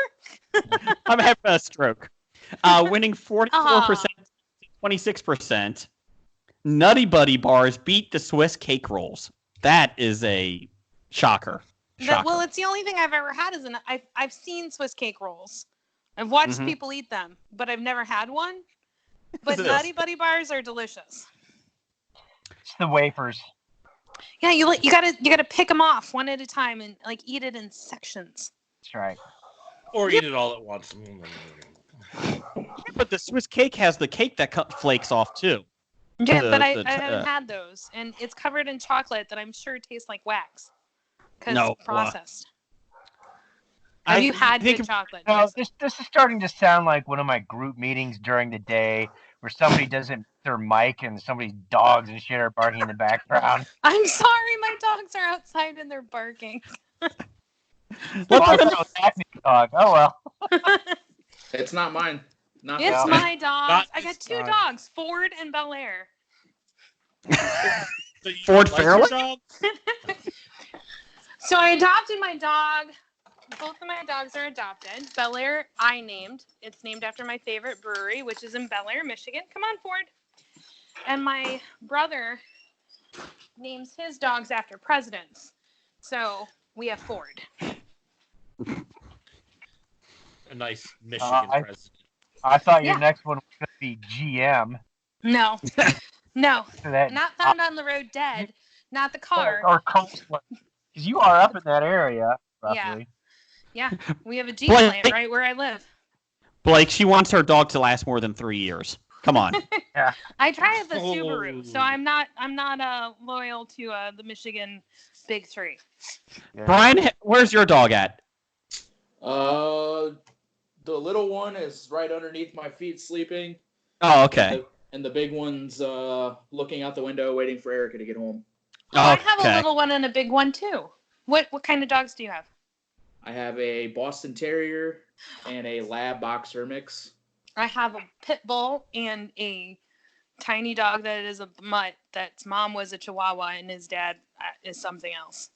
I'm having a stroke. Winning 44%, 26%. Nutty Buddy bars beat the Swiss cake rolls. That is a shocker. Well, it's the only thing I've ever had. I've seen Swiss cake rolls. I've watched people eat them, but I've never had one. But Nutty Buddy bars are delicious. It's the wafers. Yeah, you gotta pick them off one at a time and eat it in sections. That's right. Or eat it all at once. But the Swiss cake has the cake that flakes off too. Yeah, but I haven't had those, and it's covered in chocolate that I'm sure tastes like wax because it's processed. Have you had good chocolate? No, this is starting to sound like one of my group meetings during the day where somebody doesn't their mic and somebody's dogs and shit are barking in the background. I'm sorry, my dogs are outside and they're barking. Dog. Oh well. It's not mine. It's my dogs. I got 2 dogs, Ford and Bel Air. So Ford Fairlane? So I adopted my dog. Both of my dogs are adopted. Bel Air, I named. It's named after my favorite brewery, which is in Bel Air, Michigan. Come on, Ford. And my brother names his dogs after presidents. So we have Ford. A nice Michigan president. I thought your Yeah. next one was going to be GM. No. No. So that, Not found on the road dead. Not the car. Or Coastland. Because you are up in that area, roughly. Yeah. We have a Jeep Blake- plant right where I live. Blake, she wants her dog to last more than 3 years. Come on. I drive the Oh. Subaru, so I'm not loyal to the Michigan Big Three. Yeah. Brian, where's your dog at? The little one is right underneath my feet sleeping. Oh, okay. And the big one's looking out the window waiting for Erica to get home. Oh, I have a Okay. little one and a big one too. What kind of dogs do you have? I have a Boston Terrier and a Lab Boxer mix. I have a pit bull and a tiny dog that is a mutt. That's mom was a Chihuahua and his dad is something else.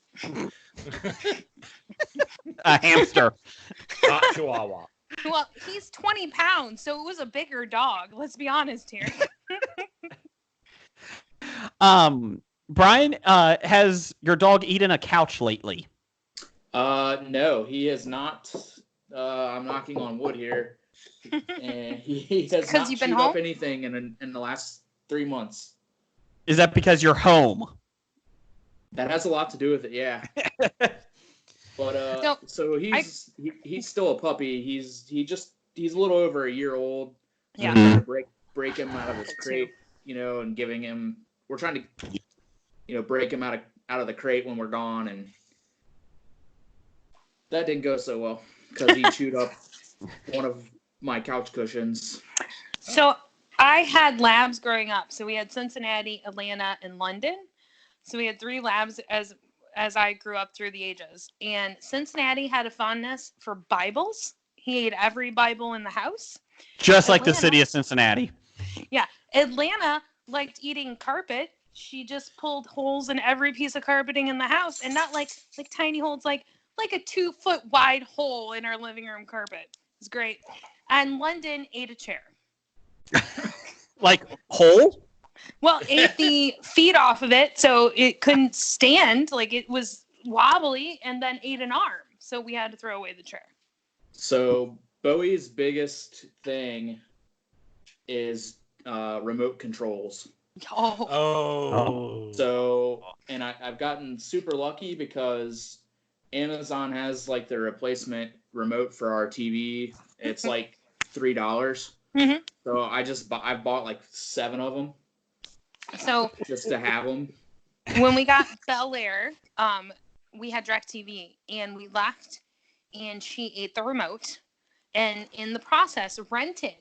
A hamster. Not Chihuahua. Well, he's 20 pounds, so it was a bigger dog. Let's be honest here. Brian, has your dog eaten a couch lately? No, he has not. I'm knocking on wood here. And he has 'Cause not you've been chewed up home? anything in the last 3 months. Is that because you're home? That has a lot to do with it, yeah. But No, so he's still a puppy. He's a little over a year old. Yeah. We're trying to break him out of his crate, and giving him. We're trying to, break him out of the crate when we're gone, and that didn't go so well because he chewed up one of my couch cushions. So I had labs growing up. So we had Cincinnati, Atlanta, and London. So we had 3 labs as I grew up through the ages. And Cincinnati had a fondness for Bibles. He ate every Bible in the house. Just like the Atlanta. city of Cincinnati. Yeah. Atlanta liked eating carpet. She just pulled holes in every piece of carpeting in the house, and not like tiny holes, like a 2-foot wide hole in our living room carpet. It was great. And London ate a chair. Like whole? Well, ate the feet off of it, so it couldn't stand. Like it was wobbly, and then ate an arm. So we had to throw away the chair. So Bowie's biggest thing is remote controls. Oh, Oh. So, and I've gotten super lucky because Amazon has like the replacement remote for our TV. It's like $3. Mhm. So I bought like 7 of them so just to have them. when we got Bel Air, we had DirecTV, and we left, and she ate the remote, and in the process rented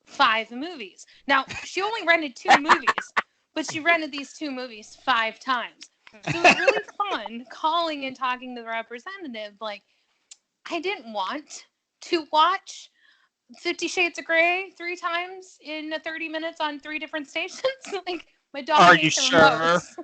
5 movies. Now, she only rented 2 movies, but she rented these 2 movies 5 times. So it was really fun calling and talking to the representative. Like, I didn't want to watch 50 Shades of Grey 3 times in 30 minutes on 3 different stations. Like, my dog Are ate you the sure? remotes.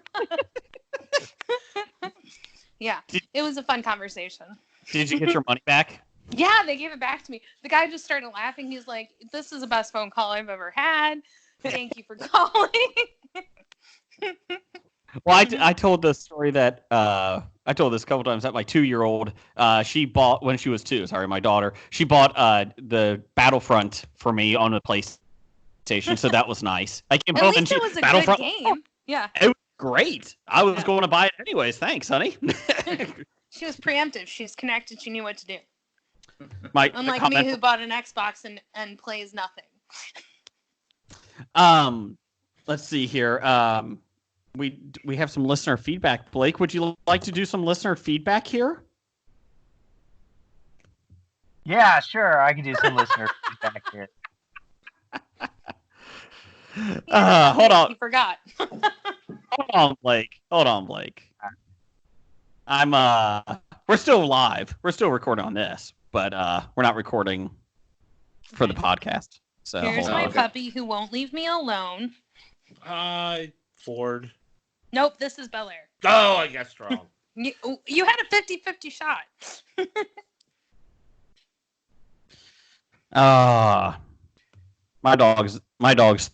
Yeah, Did- it was a fun conversation. Did you get your money back? Yeah, they gave it back to me. The guy just started laughing. He's like, "This is the best phone call I've ever had. Thank you for calling." Well, I told the story that I told this a couple times that my 2-year-old she bought when she was 2. Sorry, my daughter. She bought the Battlefront for me on the PlayStation, so that was nice. I came At home and least she it was a Battlefront. good game. Yeah, It was great. I was Yeah. going to buy it anyways. Thanks, honey. she was preemptive. She's connected. She knew what to do. the Unlike comment- me, who bought an Xbox and plays nothing. Let's see here. We have some listener feedback. Blake, would you like to do some listener feedback here? Yeah, sure. I can do some listener feedback here. Hold on. You forgot. Hold on, Blake. I'm we're still live. We're still recording on this, but we're not recording for the podcast. So Here's hold my on. okay. puppy who won't leave me alone. Ford. Nope, this is Bel Air. Oh, I guess wrong. You had a 50-50 shot. My dog's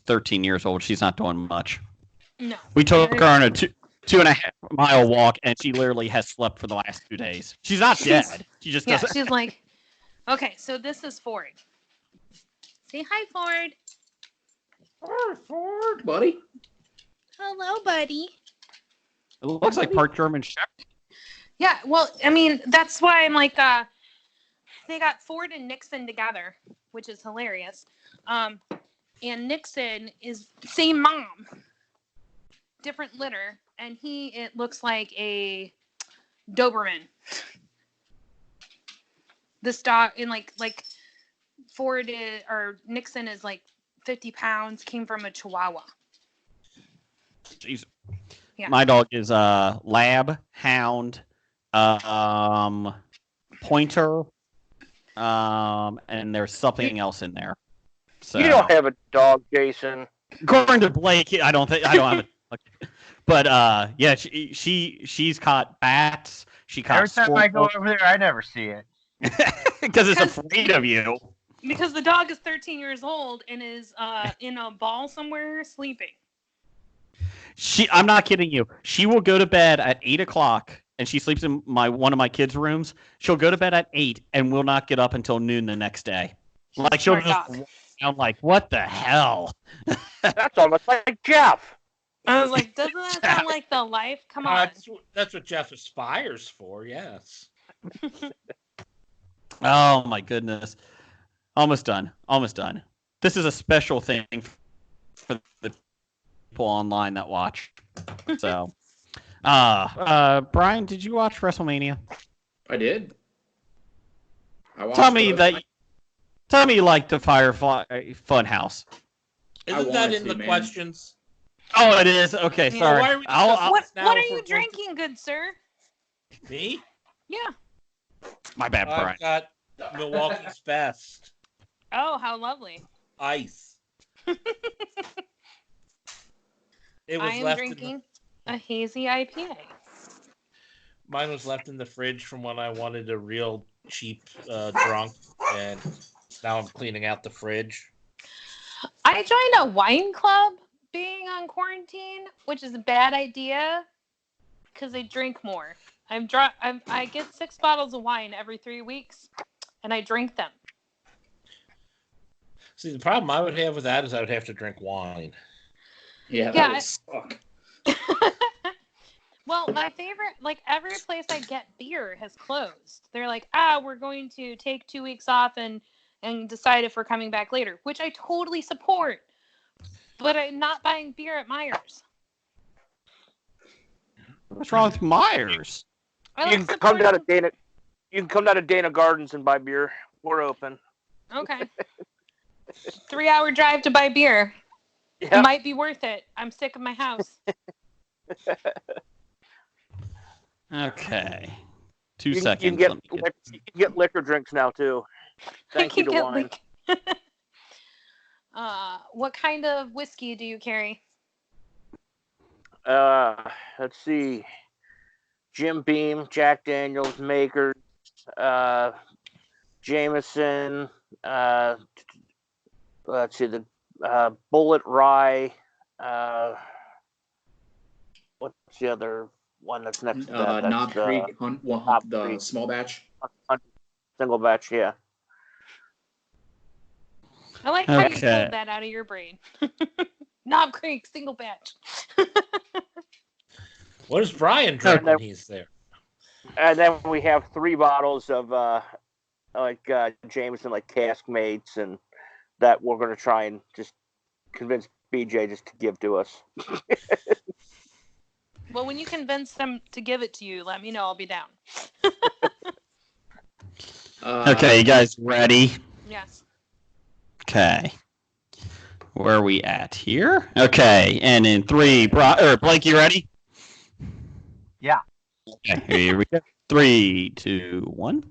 13 years old. She's not doing much. No. We took her on a 2.5 mile walk, and she literally has slept for the last 2 days. She's not dead. She just Yeah, doesn't. she's like, okay, so this is Ford. Say hi, Ford. Ford, Ford, buddy. Hello, buddy. It looks like part German Shepherd. Yeah, well, I mean, that's why I'm like, they got Ford and Nixon together, which is hilarious. And Nixon is same mom, different litter, and it looks like a Doberman. This dog, and like Ford or Nixon is like 50 pounds, came from a Chihuahua. Jeez. Yeah. My dog is lab, hound, pointer, and there's something else in there. So, You don't have a dog, Jason. according to Blake, I don't have a dog. But yeah, she's caught bats. She caught Every time I go squirrels over there, I never see it. because it's afraid of you. Because the dog is 13 years old and is in a ball somewhere sleeping. I'm not kidding you. She will go to bed at 8:00, and she sleeps in one of my kids' rooms. She'll go to bed at 8 and will not get up until noon the next day. Like she'll Smart just dog. walk around like, what the hell? That's almost like Jeff. I was like, doesn't that sound like the life? Come on. That's what Jeff aspires for. Yes. Oh my goodness. Almost done. This is a special thing for the people online that watch. So, Brian, did you watch WrestleMania? I did. Tell me you like the Firefly Funhouse. Isn't that in the questions? Oh, it is. Okay, Yeah. sorry. Why are we discussing What this now are if you we're- drinking, good sir? Me? Yeah. My bad, Brian. I've got Milwaukee's Best Oh, how lovely. ice. It was I am left drinking a hazy IPA. Mine was left in the fridge from when I wanted a real cheap drunk, and now I'm cleaning out the fridge. I joined a wine club being on quarantine, which is a bad idea because they drink more. I get 6 bottles of wine every 3 weeks, and I drink them. See, the problem I would have with that is I would have to drink wine. Yeah, that Yeah, would suck. Well, my favorite, like every place I get beer has closed. They're like, we're going to take 2 weeks off and decide if we're coming back later, which I totally support. But I'm not buying beer at Myers. What's wrong with Myers? I You like can come down to supporting- Dana. You can come down to Dana Gardens and buy beer. We're open. Okay. 3-hour drive to buy beer. It Yep. might be worth it. I'm sick of my house. Okay. 2 You seconds. can get Let me you can get liquor drinks now too. Thank you to wine. What kind of whiskey do you carry? Let's see. Jim Beam, Jack Daniels, Makers, Jameson. Let's see, the Bullet Rye. What's the other one that's next to that? That's Knob Creek, the Creek. small batch. Single batch, yeah. I like how you Okay. pulled that out of your brain. Knob Creek, single batch. What does Brian drink when he's there? And then we have 3 bottles of Jameson, like cask mates, and that we're going to try and just convince BJ just to give to us. Well, when you convince them to give it to you, let me know. I'll be down. Okay, you guys ready? Yes. Okay. Where are we at here? Okay, and in 3, Blake, you ready? Yeah. Okay, here we go. 3, 2, 1.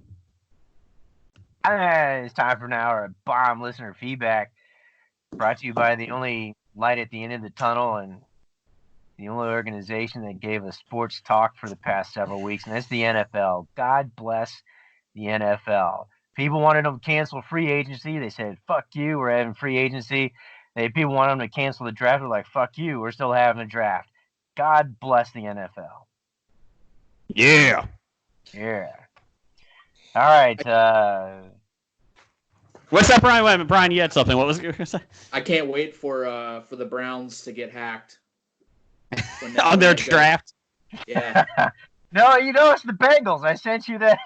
It's time for an hour of bomb listener feedback, brought to you by the only light at the end of the tunnel and the only organization that gave us sports talk for the past several weeks, and that's the NFL. God bless the NFL. People wanted them to cancel free agency. They said, fuck you, we're having free agency. People wanted them to cancel the draft. They're like, fuck you, we're still having a draft. God bless the NFL. Yeah. Yeah. All right. What's up, Brian? Wait a minute, Brian, you had something. What was you going to say? I can't wait for the Browns to get hacked On their draft. Yeah. No, it's the Bengals. I sent you that.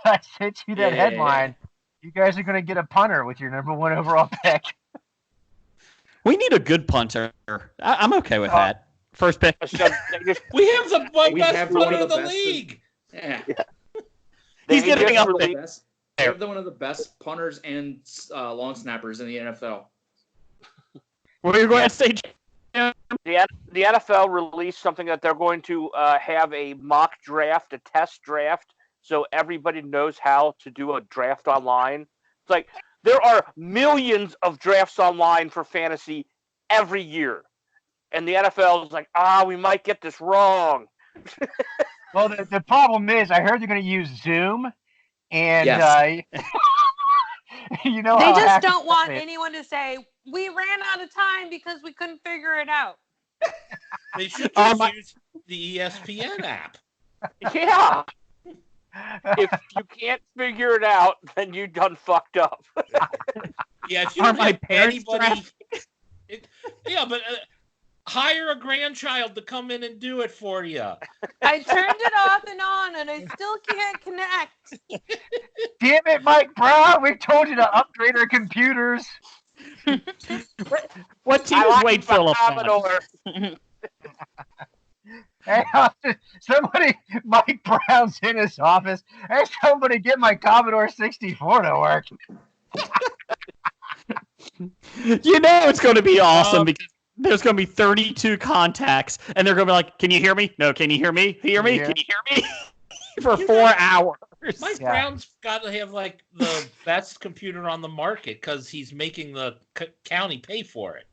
Headline. You guys are going to get a punter with your number 1 overall pick. We need a good punter. I'm okay with that. First pick. We have the best punter in the league. Yeah. He's getting up there. We have one of the best punters and long snappers in the NFL. What are you going to say, Jim? The NFL released something that they're going to have a mock draft, a test draft, so everybody knows how to do a draft online. It's like there are millions of drafts online for fantasy every year. And the NFL is like, we might get this wrong. Well, the problem is, I heard they're going to use Zoom, and yes. They just don't want anyone to say, we ran out of time because we couldn't figure it out. They should just use the ESPN app. Yeah. If you can't figure it out, then you done fucked up. Yeah, if you don't have anybody... but hire a grandchild to come in and do it for you. I turned it off and on, and I still can't connect. Damn it, Mike Brown! We told you to upgrade our computers. What team is Wade Phillips on? Hey, somebody, Mike Brown's in his office. Hey, somebody get my Commodore 64 to work. It's going to be awesome because there's going to be 32 contacts, and they're going to be like, can you hear me? No, can you hear me? Hear me? Can you hear me? For 4 hours. Mike Brown's got to have, like, the best computer on the market because he's making the county pay for it.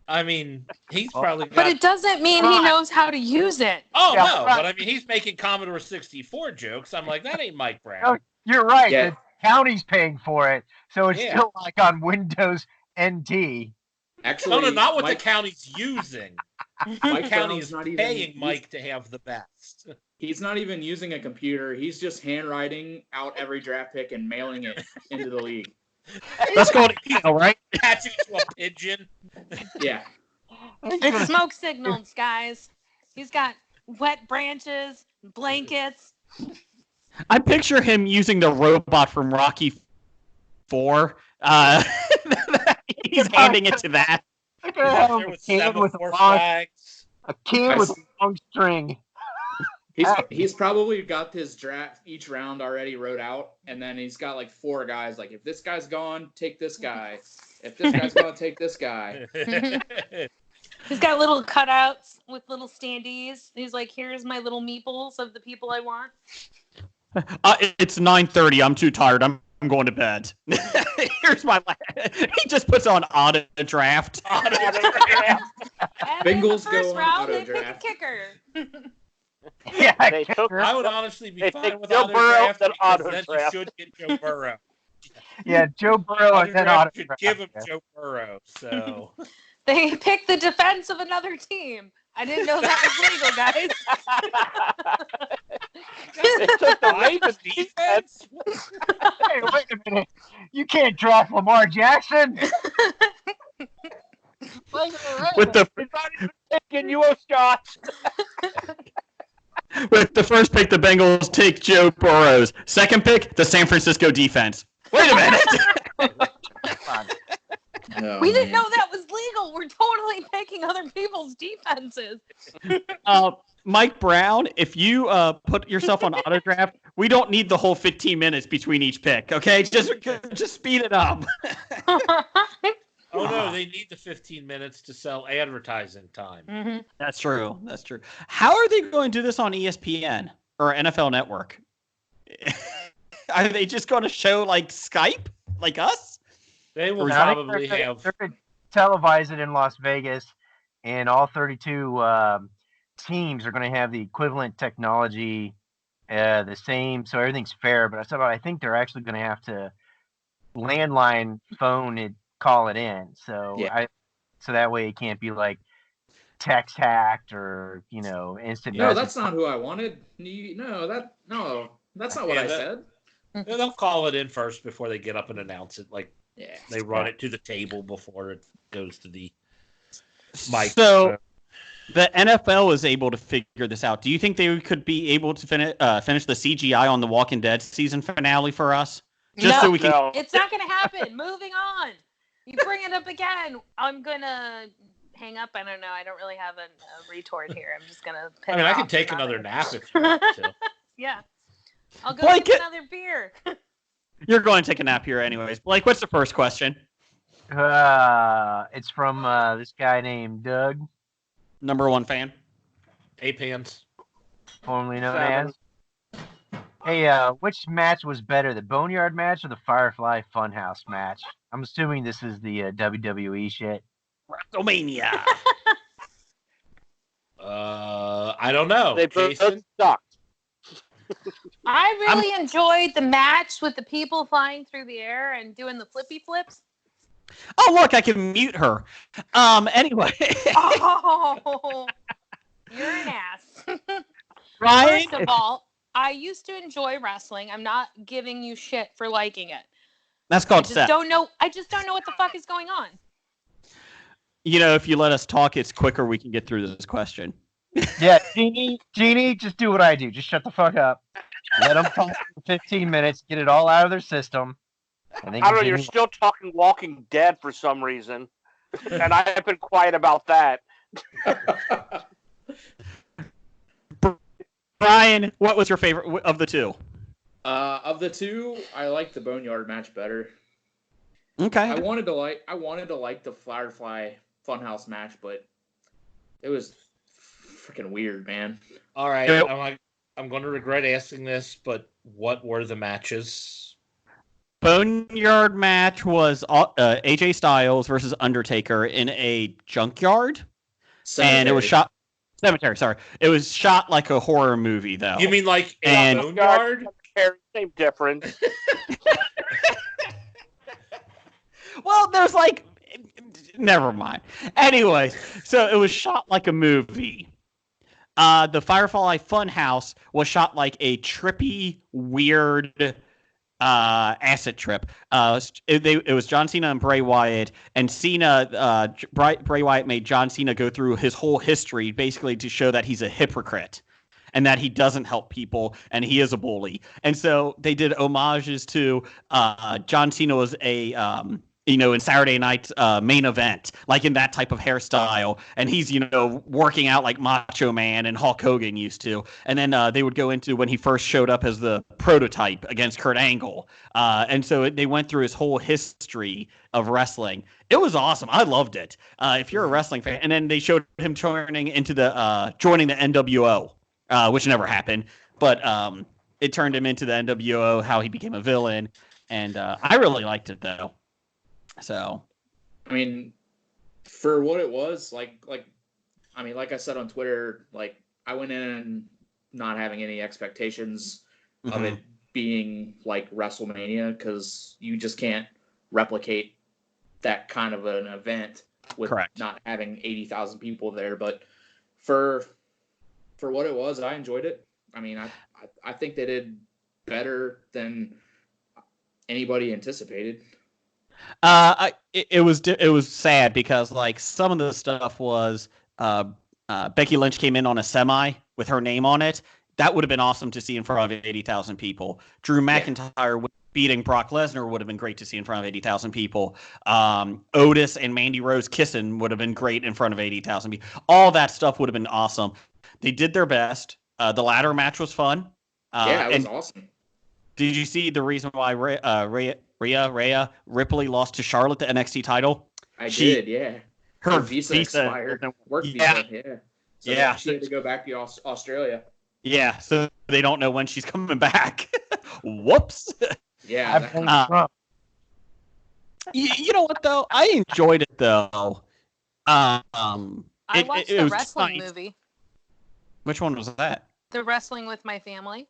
I mean, he's probably got... But it doesn't mean he knows how to use it. Oh, no, but I mean, he's making Commodore 64 jokes. I'm like, that ain't Mike Brown. No, you're right. Yeah. The county's paying for it, so it's still like on Windows NT. Actually, no, not what the county's using. Mike The county is not even paying Mike to have the best. He's not even using a computer. He's just handwriting out every draft pick and mailing it into the league. That's called email, right? Attaching to a pigeon. Yeah. It's smoke signals, guys. He's got wet branches, blankets. I picture him using the robot from Rocky 4. He's handing it to that. I could have a can with a can with a long string. He's probably got his draft each round already wrote out, and then he's got like 4 guys. Like, if this guy's gone, take this guy. If this guy's gone, take this guy. He's got little cutouts with little standees. He's like, here's my little meeples of the people I want. It's 9:30. I'm too tired. I'm going to bed. Here's my. He just puts on auto draft. Bengals first go on round, auto they draft. pick a kicker. Yeah, I would honestly be fine with Joe auto Burrow, draft then because auto then draft. you should get Joe Burrow. Yeah, Joe Burrow Auto and then draft auto should draft. give him Joe Burrow. So They pick the defense of another team. I didn't know that was legal, guys. They took the Ravens defense. Hey, wait a minute. You can't draft Lamar Jackson. With the He's not even taking you a shot. With the first pick, the Bengals take Joe Burrows. Second pick, the San Francisco defense. Wait a minute. No, We didn't know that was legal. We're totally picking other people's defenses. Mike Brown, if you put yourself on auto draft, we don't need the whole 15 minutes between each pick. Okay, just speed it up. oh no, they need the 15 minutes to sell advertising time. Mm-hmm. That's true. That's true. How are they going to do this on ESPN or NFL Network? Are they just going to show like Skype, like us? They will I think probably have. They're going to televise it in Las Vegas, and all 32 teams are going to have the equivalent technology, the same, so everything's fair. But I think they're actually going to have to landline phone it, call it in. So Yeah. so that way it can't be like text hacked or instant. No, message. that's not who I wanted. That's not what I said. They'll call it in first before they get up and announce it. Like they run it to the table before it goes to the mic. So the NFL is able to figure this out. Do you think they could be able to finish the CGI on the Walking Dead season finale for us? So we can. No. It's not going to happen. Moving on. You bring it up again. I'm going to hang up. I don't know. I don't really have a retort here. I'm just going to I can take another nap if you want to. Yeah. I'll go Blake, get another beer. You're going to take a nap here anyways. Blake, what's the first question? It's from this guy named Doug, Number one fan. A-Pans. formerly known 7. as. Hey, which match was better, the Boneyard match or the Firefly Funhouse match? I'm assuming this is the WWE shit. WrestleMania. I don't know. They both Jason? sucked. I really enjoyed the match with the people flying through the air and doing the flippy flips. Oh, look, I can mute her. Anyway. Oh, you're an ass. Ryan? First of all, I used to enjoy wrestling. I'm not giving you shit for liking it. That's I called just Seth. don't know. I just don't know what the fuck is going on. If you let us talk, it's quicker we can get through this question. Yeah, Jeanie, just do what I do. Just shut the fuck up. Let them talk for 15 minutes, get it all out of their system. And then I don't know. You're continue. still talking Walking Dead for some reason, and I've been quiet about that. Brian, what was your favorite of the two? Of the two, I like the Boneyard match better. Okay. I wanted to like the Firefly Funhouse match, but it was freaking weird, man. All right. Yeah. I'm going to regret asking this, but what were the matches? Boneyard match was AJ Styles versus Undertaker in a junkyard. And it was shot... Cemetery, sorry. It was shot like a horror movie, though. You mean like a And- boneyard? Same difference. Well, there's like... Never mind. Anyway, so it was shot like a movie. The Firefly Funhouse was shot like a trippy, weird acid trip. It was John Cena and Bray Wyatt, and Bray Wyatt made John Cena go through his whole history basically to show that he's a hypocrite and that he doesn't help people and he is a bully. And so they did homages to John Cena was in Saturday Night's main event, like in that type of hairstyle. And he's, working out like Macho Man and Hulk Hogan used to. And then they would go into when he first showed up as the prototype against Kurt Angle. And so they went through his whole history of wrestling. It was awesome. I loved it. If you're a wrestling fan. And then they showed him joining the NWO, which never happened. But it turned him into the NWO, how he became a villain. And I really liked it, though. So, I mean, for what it was, like I said on Twitter, like I went in not having any expectations of it being like WrestleMania because you just can't replicate that kind of an event with not having 80,000 people there. But for what it was, I enjoyed it. I mean, I think they did better than anybody anticipated. It was sad because like some of the stuff was Becky Lynch came in on a semi with her name on it. That would have been awesome to see in front of 80,000 people. Drew McIntyre beating Brock Lesnar would have been great to see in front of 80,000 people. Otis and Mandy Rose kissing would have been great in front of 80,000 people. All that stuff would have been awesome. They did their best. The ladder match was fun. It was awesome. Did you see the reason why Rhea Ripley lost to Charlotte the NXT title? I did, yeah. Her visa expired. Work visa, yeah. So she had to go back to Australia. Yeah, so they don't know when she's coming back. Whoops. Yeah. You know what, though? I enjoyed it, though. I watched the wrestling movie. Which one was that? The Wrestling with My Family.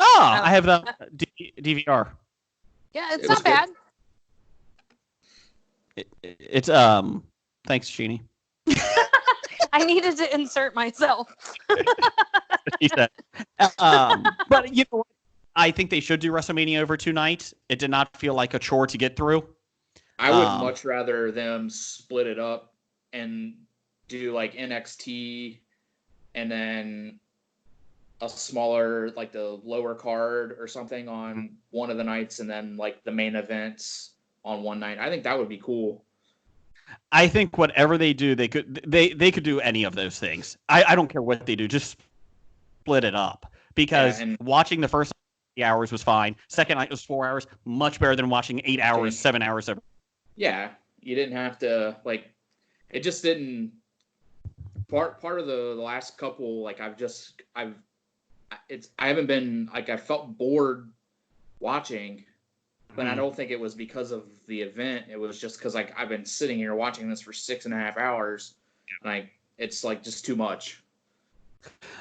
Oh, I have the DVR. Yeah, it's not bad. It's thanks, Jeanie. I needed to insert myself. He said. But you know what? I think they should do WrestleMania over 2 nights. It did not feel like a chore to get through. I would much rather them split it up and do like NXT and then a smaller, like the lower card or something on one of the nights, and then like the main events on one night. I think that would be cool. I think whatever they do, they could do any of those things. I don't care what they do, just split it up. Because watching the first 3 hours was fine. Second night was 4 hours, much better than watching 8 hours, 7 hours. Yeah, you didn't have to like. It just didn't. Part of the last couple, like I haven't been like I felt bored watching, but I don't think it was because of the event. It was just because like I've been sitting here watching this for 6.5 hours, and it's like just too much.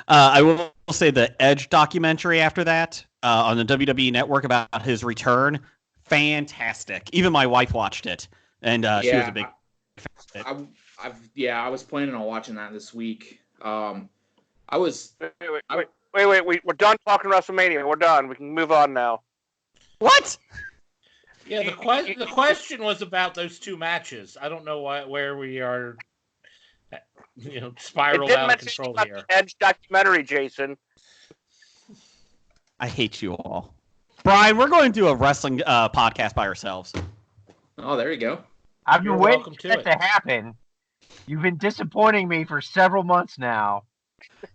I will say the Edge documentary after that on the WWE Network about his return, fantastic. Even my wife watched it, and she was a big fan. I was planning on watching that this week. Wait, we're done talking WrestleMania. We're done. We can move on now. What? Yeah, the question was about those 2 matches. I don't know where we are, spiraled out of control here. The Edge documentary, Jason. I hate you all. Brian, we're going to do a wrestling podcast by ourselves. Oh, there you go. I've been waiting for that to happen. You've been disappointing me for several months now.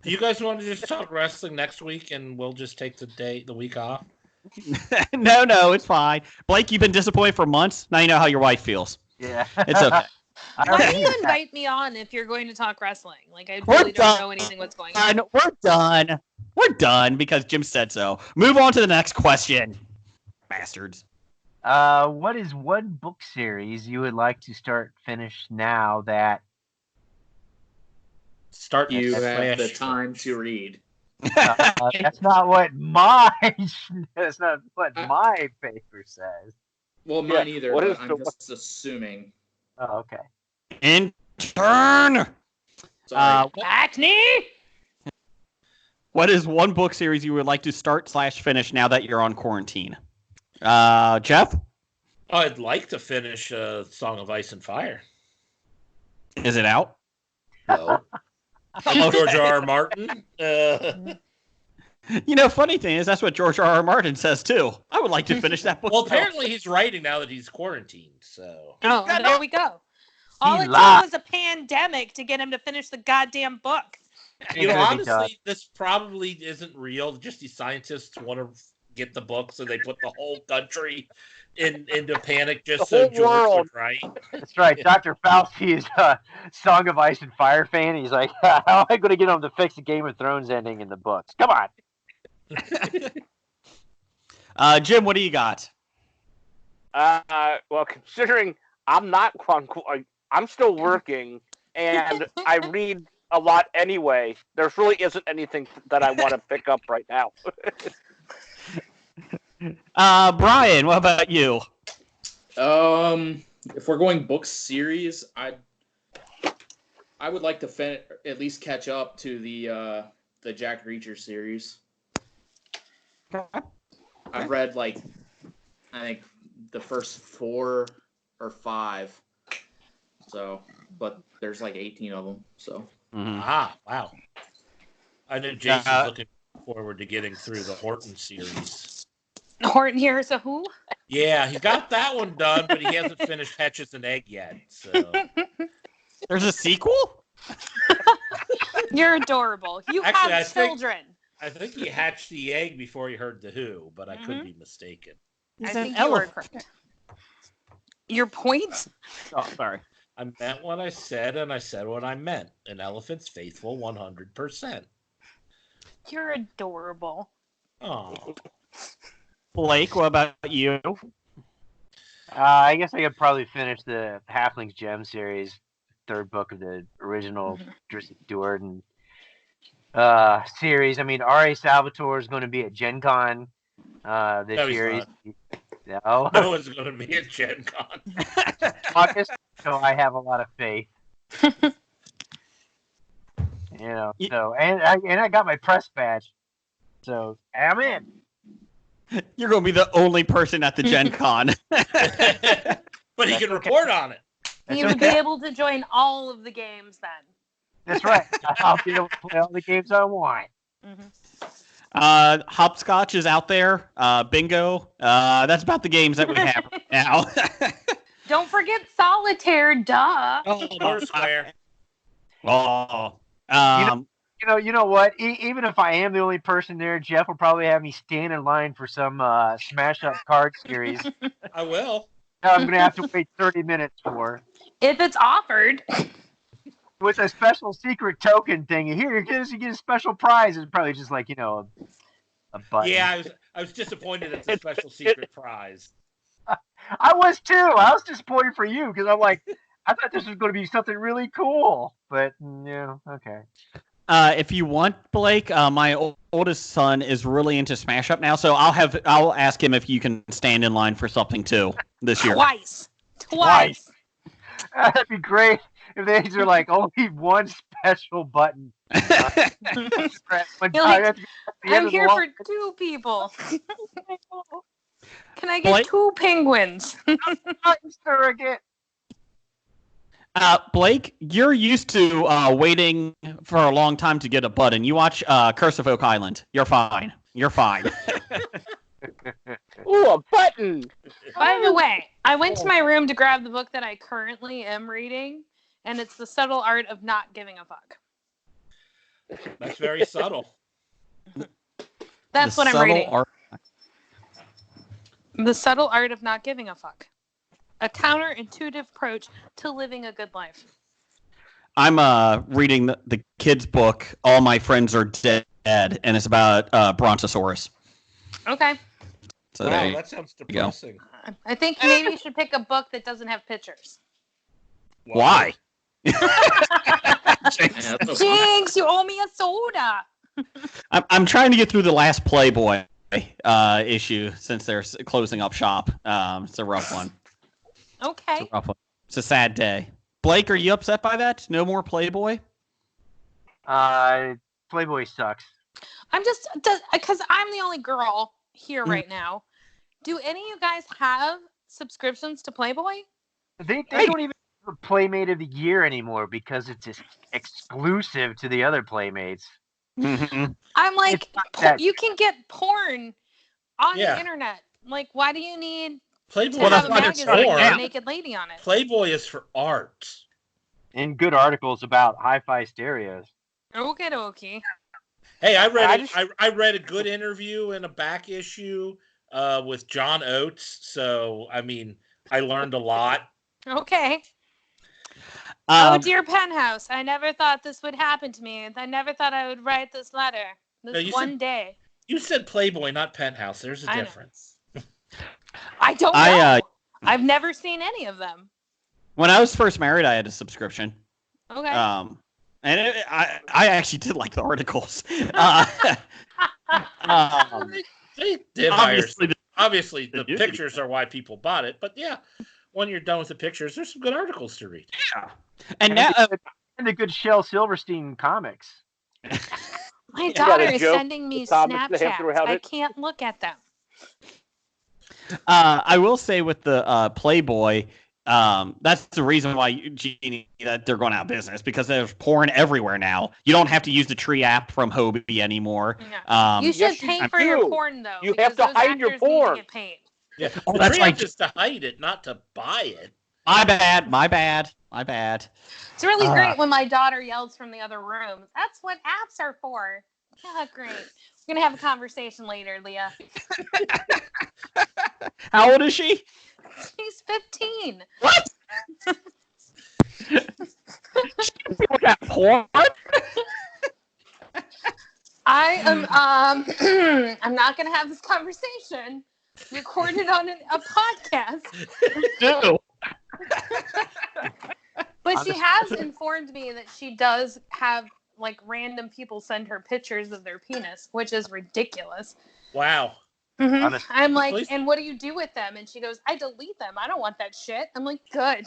Do you guys want to just talk wrestling next week, and we'll just take the week off? No, it's fine. Blake, you've been disappointed for months. Now you know how your wife feels. Yeah, it's okay. Why do you invite me on if you're going to talk wrestling? Like I really don't know anything what's going on. We're done because Jim said so. Move on to the next question, bastards. What is one book series you would like to finish now that you have the time to read? That's not what my paper says. Well, mine either. But I'm just assuming. Oh, okay. Intern. Acne. What is one book series you would like to start/finish now that you're on quarantine? Jeff? I'd like to finish Song of Ice and Fire. Is it out? No. George R. Martin. Funny thing is, that's what George R. Martin says, too. I would like to finish that book. Well, apparently he's writing now that he's quarantined, so... Oh, there we go. All it took was a pandemic to get him to finish the goddamn book. Honestly, this probably isn't real. Just these scientists want to get the book, so they put the whole country into panic just so George would write. That's right. Dr. Fauci is a Song of Ice and Fire fan. He's like, how am I going to get him to fix the Game of Thrones ending in the books? Come on. Jim, what do you got? Well, considering I'm still working and I read a lot anyway, there really isn't anything that I want to pick up right now. Brian, what about you? If we're going book series, I would like to at least catch up to the Jack Reacher series. I've read I think the first 4 or 5. So, but there's 18 of them. So. Mm-hmm. Wow. I know Jason's looking forward to getting through the Horton series. Horton here's a who? Yeah, he got that one done, but he hasn't finished Hatches and Egg yet. So. There's a sequel? You're adorable. You have children. I think he hatched the egg before he heard the who, but I could be mistaken. I think you were correct. Your point? Oh, sorry. I meant what I said, and I said what I meant. An elephant's faithful 100%. You're adorable. Oh. Blake, what about you? I guess I could probably finish the Halfling's Gem series, 3rd book of the original Driscoll Jordan series. I mean, R.A. Salvatore is going to be at Gen Con this year. No one's going to be at Gen Con. August, so I have a lot of faith. So and I got my press badge, so I'm in. You're going to be the only person at the Gen Con. But he can report on it. He will be able to join all of the games then. That's right. I'll be able to play all the games I want. Hopscotch is out there. Bingo. That's about the games that we have right now. Don't forget Solitaire, duh. Foursquare. Oh. You know what? Even if I am the only person there, Jeff will probably have me stand in line for some Smash Up card series. I will. I'm going to have to wait 30 minutes for. If it's offered. With a special secret token thing. Here, you get a special prize. It's probably just like, a button. Yeah, I was disappointed at the special secret prize. I was too. I was disappointed for you because I'm like, I thought this was going to be something really cool. But, yeah, okay. If you want, Blake, my oldest son is really into Smash Up now, so I'll ask him if you can stand in line for something too this year. Twice. That'd be great if they are like only one special button. I'm here for two people. Can I get Blake? 2 penguins? Surrogate. Blake, you're used to waiting for a long time to get a button. You watch Curse of Oak Island. You're fine. You're fine. Ooh, a button! By the way, I went to my room to grab the book that I currently am reading, and it's The Subtle Art of Not Giving a Fuck. That's very subtle. That's what I'm reading. The Subtle Art of Not Giving a Fuck. A counterintuitive approach to living a good life. I'm reading the kids' book, All My Friends Are Dead, and it's about Brontosaurus. Okay. So wow, that sounds depressing. I think maybe you should pick a book that doesn't have pictures. Why? Jinx, you owe me a soda. I'm trying to get through the last Playboy issue since they're closing up shop. It's a rough one. Okay. It's a sad day. Blake, are you upset by that? No more Playboy? Playboy sucks. I'm just because I'm the only girl here right now. Do any of you guys have subscriptions to Playboy? They don't even have a Playmate of the Year anymore because it's just exclusive to the other Playmates. Mm-hmm. I'm like, you can get porn on the internet. Like, why do you need Playboy to have a magazine with a naked lady on it? Playboy is for art. And good articles about hi-fi stereos. Okay. Hey, I read a good interview in a back issue with John Oates. So, I mean, I learned a lot. Okay. Dear Penthouse, I never thought this would happen to me. I never thought I would write this letter. Day. You said Playboy, not Penthouse. There's a difference. I don't know. I've never seen any of them. When I was first married, I had a subscription. Okay. And I actually did like the articles. They did obviously, the pictures are why people bought it. But yeah, when you're done with the pictures, there's some good articles to read. Yeah. And now the good Shel Silverstein comics. My daughter is sending me Snapchats. I can't look at them. I will say with the Playboy, that's the reason why Jeanie that they're going out of business because there's porn everywhere now. You don't have to use the Tree app from HOBI anymore. Yeah. You should pay for your porn though. You have to hide your porn. Yeah, that's right. Just to hide it, not to buy it. My bad. It's really great when my daughter yells from the other room. That's what apps are for. Yeah, great. We're gonna have a conversation later, Leah. How old is she? She's 15. What? People got porn? I am. I'm not gonna have this conversation recorded on a podcast. No. But she has informed me that she does have like random people send her pictures of their penis, which is ridiculous. Wow. Mm-hmm. I'm like, and what do you do with them? And she goes, I delete them. I don't want that shit. I'm like, good.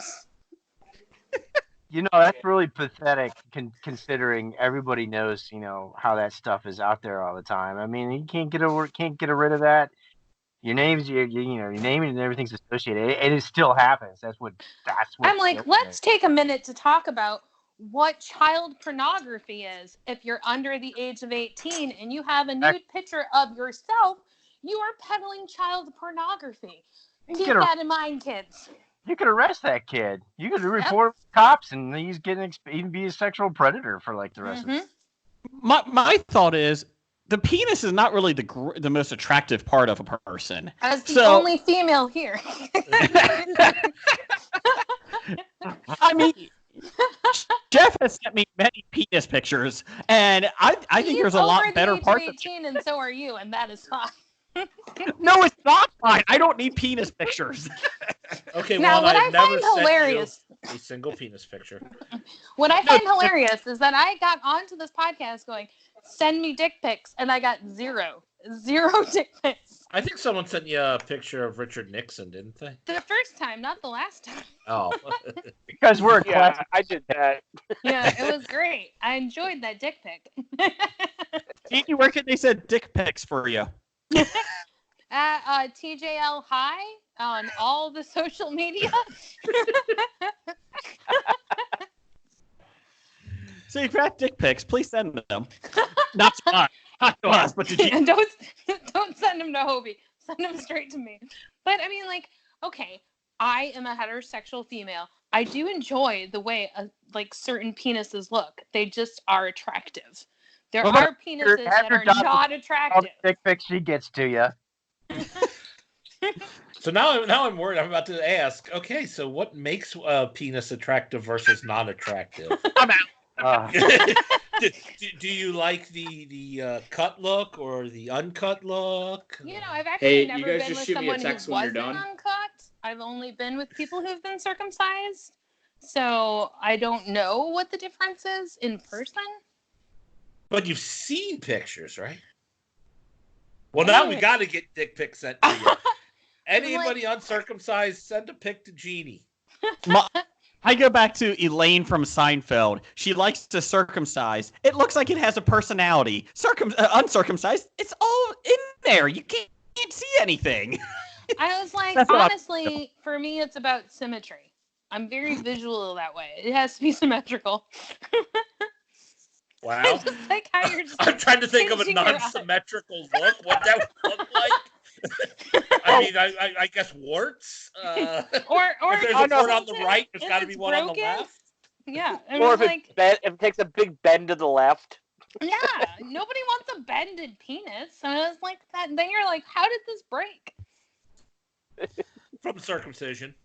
that's really pathetic considering everybody knows, how that stuff is out there all the time. I mean, you can't get rid of that. Your name's your name and everything's associated, and it still happens. That's what. I'm like, let's take a minute to talk about what child pornography is. If you're under the age of 18 and you have a nude picture of yourself, you are peddling child pornography. Keep that in mind, kids. You could arrest that kid. You could report cops, and he's even be a sexual predator for like the rest of it. My thought is the penis is not really the most attractive part of a person. As the only female here. I mean, Jeff has sent me many penis pictures, and I think there's a lot better parts of 18, and so are you, and that is fine. No, it's not fine. I don't need penis pictures. Okay, now, well, what I've I never find hilarious, sent you a single penis picture. What I find hilarious is that I got onto this podcast going, send me dick pics, and I got zero dick pics. I think someone sent you a picture of Richard Nixon, didn't they? The first time, not the last time. Oh. Because we're a classic. I did that. Yeah, it was great. I enjoyed that dick pic. Jeanie, where can they send dick pics for you? TJL High on all the social media. So if you have dick pics, please send them. Not to us, but to Jeanie. Don't send them to HOBI. Send them straight to me. But I mean, like, okay, I am a heterosexual female. I do enjoy the way certain penises look. They just are attractive. There are penises that are not attractive. All the dick pics she gets to you. So now I'm worried. I'm about to ask. Okay, so what makes a penis attractive versus non-attractive? I'm out. Do you like the cut look or the uncut look? I've actually never you guys been just with shoot me a someone who text when you're wasn't done. uncut. I've only been with people who've been circumcised, so I don't know what the difference is in person. But you've seen pictures, right? Well, now we got to get dick pics sent to you. Anybody uncircumcised, send a pic to Jeanie. I go back to Elaine from Seinfeld. She likes to circumcise. It looks like it has a personality. Uncircumcised, it's all in there. You can't see anything. I was like, honestly, for me, it's about symmetry. I'm very visual that way. It has to be symmetrical. Wow. It's just like how you're just I'm trying to think of a non-symmetrical look. What that would look like. I mean, I guess warts. Or if there's a wart on the right, there's got to be one on the left. Yeah. Or if it takes a big bend to the left. Yeah. Nobody wants a bended penis. So I was like that. And then you're like, how did this break? From circumcision.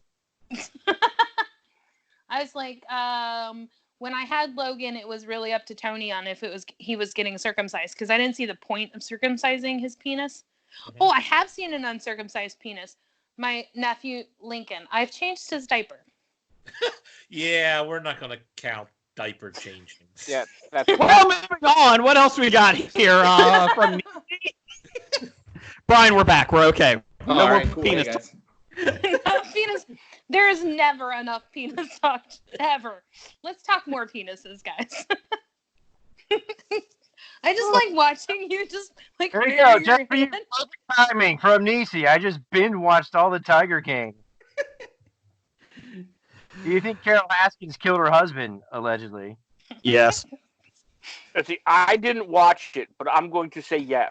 I was like, when I had Logan, it was really up to Tony on if he was getting circumcised because I didn't see the point of circumcising his penis. Mm-hmm. Oh, I have seen an uncircumcised penis. My nephew Lincoln. I've changed his diaper. Yeah, we're not going to count diaper changing. Yeah, that's well, moving on. What else we got here from Brian? We're back. We're okay. All right, cool, penis. Penis. There is never enough penis talk ever. Let's talk more penises, guys. I just like watching you just like. There you go, just for you. Perfect timing from Nisi. I just binge watched all the Tiger King. Do you think Carol Haskins killed her husband allegedly? Yes. See, I didn't watch it, but I'm going to say yes.